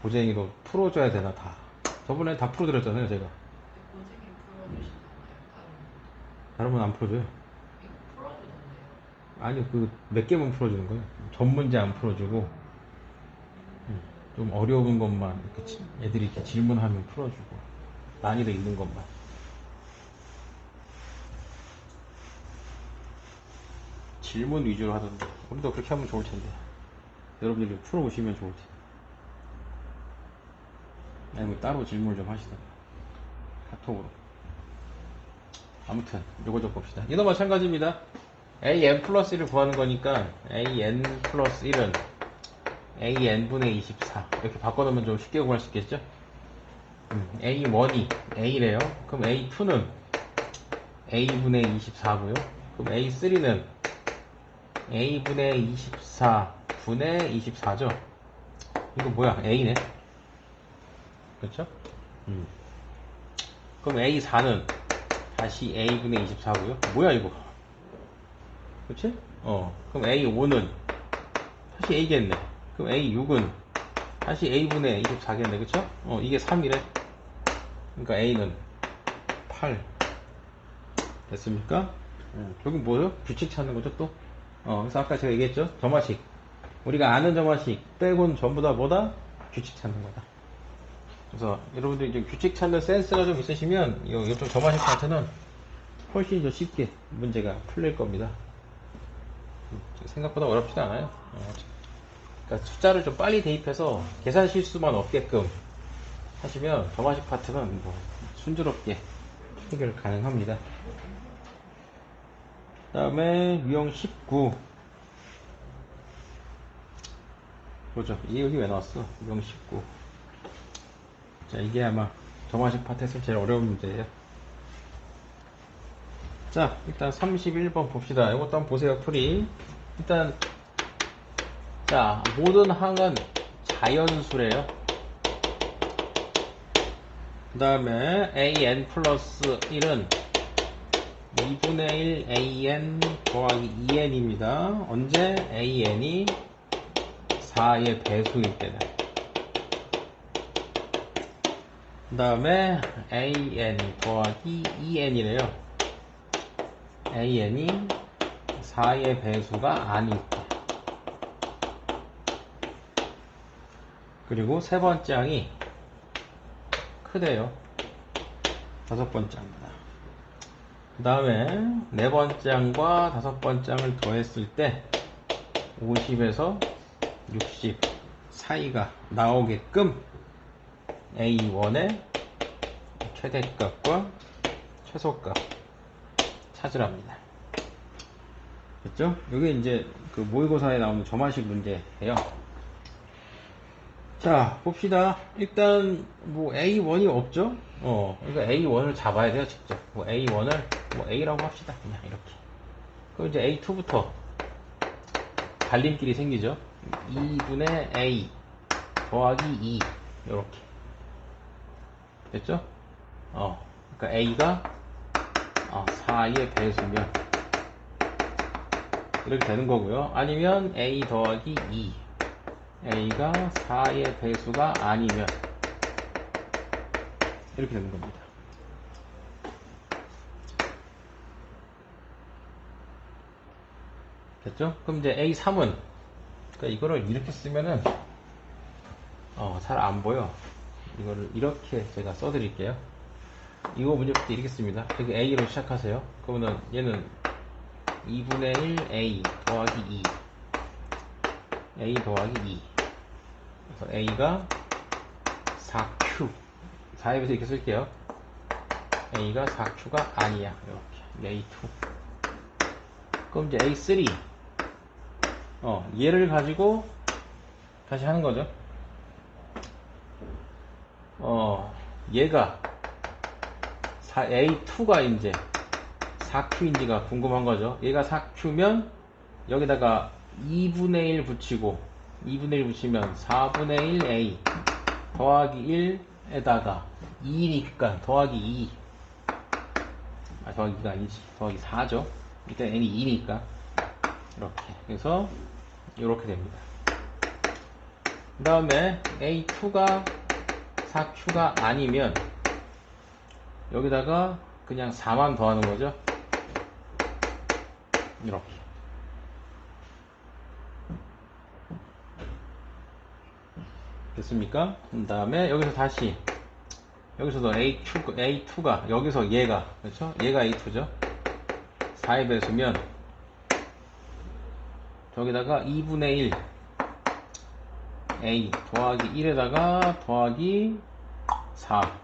고쟁이로 풀어줘야 되나 다? 저번에 다 풀어드렸잖아요, 제가. 고생이 풀어주시잖아요. 다른 건 안 풀어줘요. 이거 풀어주던데요. 아니, 그 몇 개만 풀어주는 거예요. 전 문제 안 풀어주고 좀 어려운 것만 이렇게 애들이 이렇게 질문하면 풀어주고 난이도 있는 것만. 질문 위주로 하던데 우리도 그렇게 하면 좋을 텐데 여러분들이 풀어보시면 좋을 텐데 아니면 따로 질문을 좀 하시던가 카톡으로. 아무튼 요거 좀 봅시다. 이도 마찬가지입니다. an 플러스 1을 구하는 거니까 an 플러스 1은 an분의 24 이렇게 바꿔놓으면 좀 쉽게 구할 수 있겠죠? a1이 a래요. 그럼 a2는 a분의 24고요. 그럼 a3는 a분의 24분의 24죠. 이거 뭐야? a네. 그렇죠? 그럼 a4는 다시 a분의 24고요. 뭐야 이거? 그렇지? 그럼 a5는 다시 a겠네. 그럼 a6은 다시 a분의 24겠네. 그쵸? 이게 3이래. 그러니까 a는 8 됐습니까? 결국 뭐예요? 규칙 찾는 거죠 또? 그래서 아까 제가 얘기했죠? 점화식. 우리가 아는 점화식 빼곤 전부 다 뭐다? 규칙 찾는 거다. 그래서 여러분들 이제 규칙 찾는 센스가 좀 있으시면 이쪽 점화식 파트는 훨씬 더 쉽게 문제가 풀릴 겁니다. 생각보다 어렵지도 않아요. 그러니까 숫자를 좀 빨리 대입해서 계산 실수만 없게끔 하시면 점화식 파트는 뭐 순조롭게 해결 가능합니다. 그 다음에 유형 19 보죠. 이게 여기 왜 나왔어? 유형 19. 자, 이게 아마 점화식 파트에서 제일 어려운 문제예요. 자, 일단 31번 봅시다. 이것도 한번 보세요. 풀이. 일단 자, 모든 항은 자연수래요. 그 다음에 an 플러스 1은 2분의 1 an 더하기 2n입니다. 언제? an이 4의 배수일 때는. 그 다음에 an 더하기 2n이래요. an이 4의 배수가 아닐 때. 그리고 세 번째 항이 크대요. 다섯 번째 항입니다. 그 다음에 네 번째 항과 다섯 번째 항을 더했을 때 50에서 60 사이가 나오게끔 A1의 최대값과 최소값 찾으랍니다. 됐죠? 이게 이제 그 모의고사에 나오는 점화식 문제예요. 자, 봅시다. 일단 뭐 A1이 없죠? 그러니까 A1을 잡아야 돼요, 직접. 뭐 A1을 뭐 A라고 합시다. 그냥 이렇게. 그럼 이제 A2부터 갈림길이 생기죠. 2분의 A 더하기 2 이렇게 됐죠? 그러니까 A가 4의 배수면 이렇게 되는 거고요. 아니면 A 더하기 2 A가 4의 배수가 아니면 이렇게 되는 겁니다. 됐죠? 그럼 이제 A3은 그러니까 이거를 이렇게 쓰면은 잘 안 보여. 이거를 이렇게 제가 써드릴게요. 이거 문제 풀 때 이렇게 씁니다. 여기 A로 시작하세요. 그러면은 얘는 2분의 1 A 더하기 2 A 더하기 2 그래서 A가 4Q 4에 비해서 이렇게 쓸게요. A가 4Q가 아니야. 이렇게 A2 그럼 이제 A3 얘를 가지고 다시 하는 거죠. 얘가 A2가 이제 4Q인지가 궁금한 거죠. 얘가 4Q면 여기다가 2분의 1 붙이고 2분의 1 붙이면 4분의 1 A 더하기 1에다가 2니까 더하기 2 더하기가 아니지 더하기 4죠. 일단 n이 2니까 이렇게 그래서 이렇게 됩니다. 그 다음에 A2가 4Q가 아니면 여기다가 그냥 4만 더하는 거죠. 이렇게 됐습니까? 그 다음에 여기서 다시 여기서도 A2가 여기서 얘가 그렇죠? 얘가 A2죠. 4의 배수면 저기다가 2분의 1 A 더하기 1에다가 더하기 4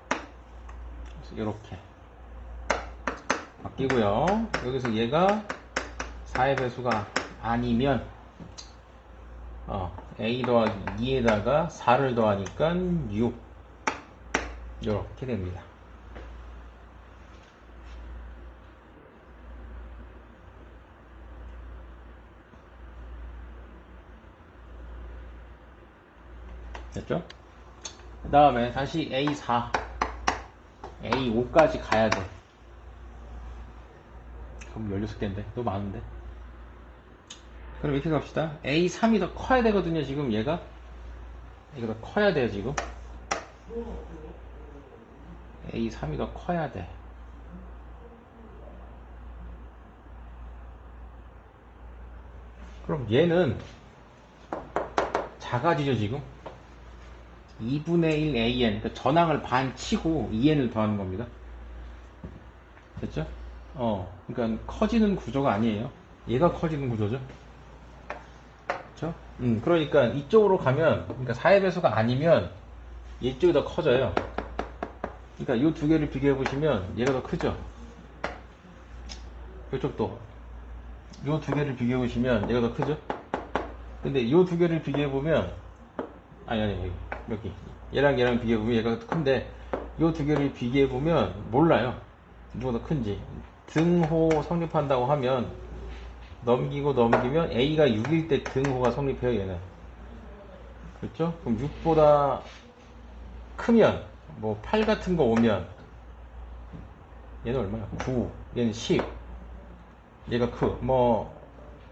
이렇게 바뀌고요. 여기서 얘가 4의 배수가 아니면 A 더하기 2에다가 4를 더하니까 6 이렇게 됩니다. 됐죠? 그 다음에 다시 A4 A5까지 가야 돼. 그럼 16개인데 너무 많은데. 그럼 이렇게 갑시다. A3이 더 커야 되거든요. 지금 얘가 더 커야 돼요. 지금 A3이 더 커야 돼. 그럼 얘는 작아지죠. 지금 2분의 1 AN 그러니까 전항을 반 치고 2N을 더하는 겁니다. 됐죠? 그러니까 커지는 구조가 아니에요. 얘가 커지는 구조죠. 그렇죠? 그러니까 이쪽으로 가면 그러니까 4의 배수가 아니면 이쪽이 더 커져요. 그러니까 이 두 개를 비교해 보시면 얘가 더 크죠. 이쪽도 이 두 개를 비교해 보시면 얘가 더 크죠. 근데 이 두 개를 비교해 보면 아니 여기 얘랑 비교해 보면 얘가 더 큰데 이 두 개를 비교해 보면 몰라요. 누가 더 큰지. 등호 성립한다고 하면 넘기면 A가 6일 때 등호가 성립해요. 얘는 그렇죠? 그럼 6보다 크면 뭐 8 같은 거 오면 얘는 얼마야? 9 얘는 10 얘가 뭐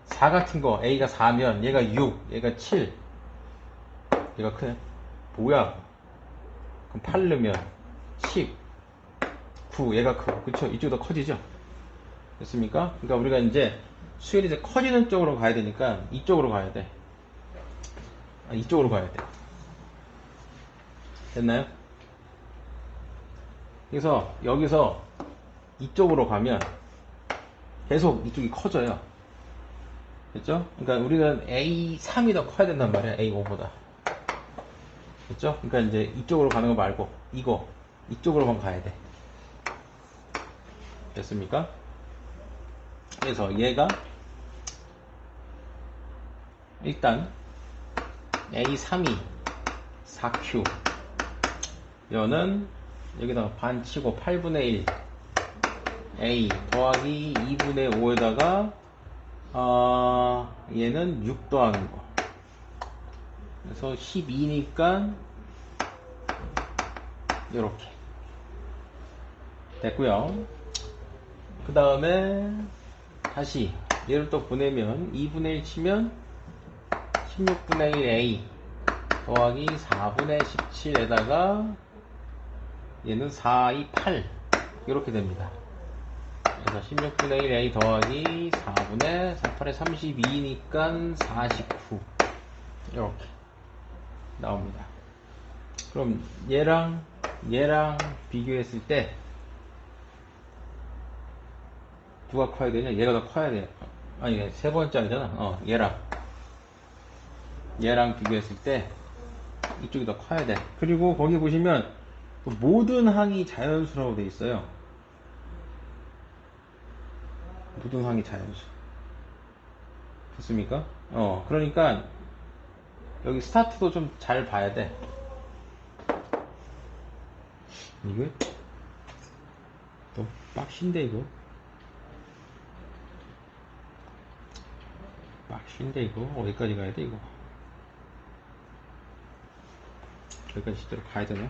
4 같은 거 A가 4면 얘가 6 얘가 7 얘가 크네. 뭐야? 그럼 8 넣으면 10 9 얘가 크고 그쵸? 이쪽이 더 커지죠? 됐습니까? 그러니까 우리가 이제 수열이 이제 커지는 쪽으로 가야 되니까 이쪽으로 가야 돼. 이쪽으로 가야 돼. 됐나요? 그래서 여기서 이쪽으로 가면 계속 이쪽이 커져요. 됐죠? 그러니까 우리는 A3이 더 커야 된단 말이야. A5보다. 됐죠? 그러니까 이제 이쪽으로 가는 거 말고 이쪽으로만 가야 돼. 됐습니까? 그래서 얘가 일단 A3이 4Q 얘는 여기다가 반 치고 8분의 1 A 더하기 2분의 5에다가 얘는 6 더하는 거 그래서 12니까 이렇게 됐고요. 그 다음에 다시 얘를 또 보내면 2분의 1 치면 16분의 1a 더하기 4분의 17에다가 얘는 4, 2, 8 이렇게 됩니다. 그래서 16분의 1a 더하기 4분의 4, 8에 32니까 49 이렇게 나옵니다. 그럼 얘랑 비교했을 때 누가 커야 되냐? 얘가 더 커야 돼. 아니, 세 번째이잖아. 얘랑 비교했을 때 이쪽이 더 커야 돼. 그리고 거기 보시면 모든 항이 자연수라고 돼 있어요. 모든 항이 자연수. 됐습니까? 그러니까 여기 스타트도 좀 잘 봐야 돼. 이거 또 빡신데 이거. 빡신데 이거. 어디까지 가야 돼 이거. 여기까지 실제로 가야 되나?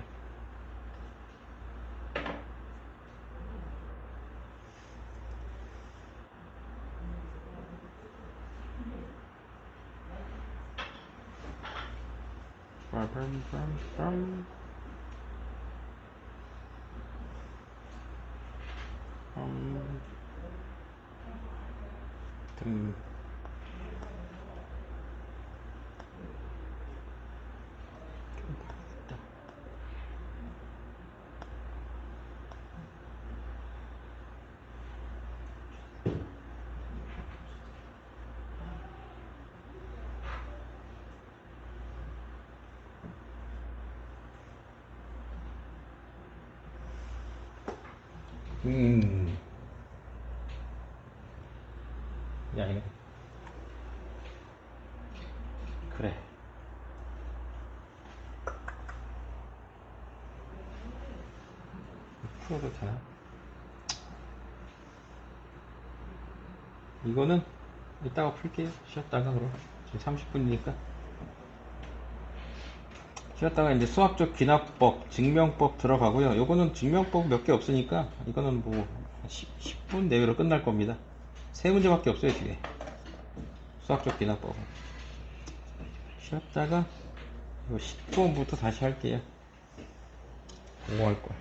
야, 이거. 그래. 풀어도 되나? 이거는 이따가 풀게요. 쉬었다가 그럼. 지금 30분이니까. 쉬었다가 이제 수학적 귀납법, 증명법 들어가고요. 요거는 증명법 몇 개 없으니까 이거는 뭐 10분 내외로 끝날 겁니다. 세 문제밖에 없어요, 뒤에. 수학적 귀납법은. 쉬었다가 이거 10분부터 다시 할게요. 그거 할 거야.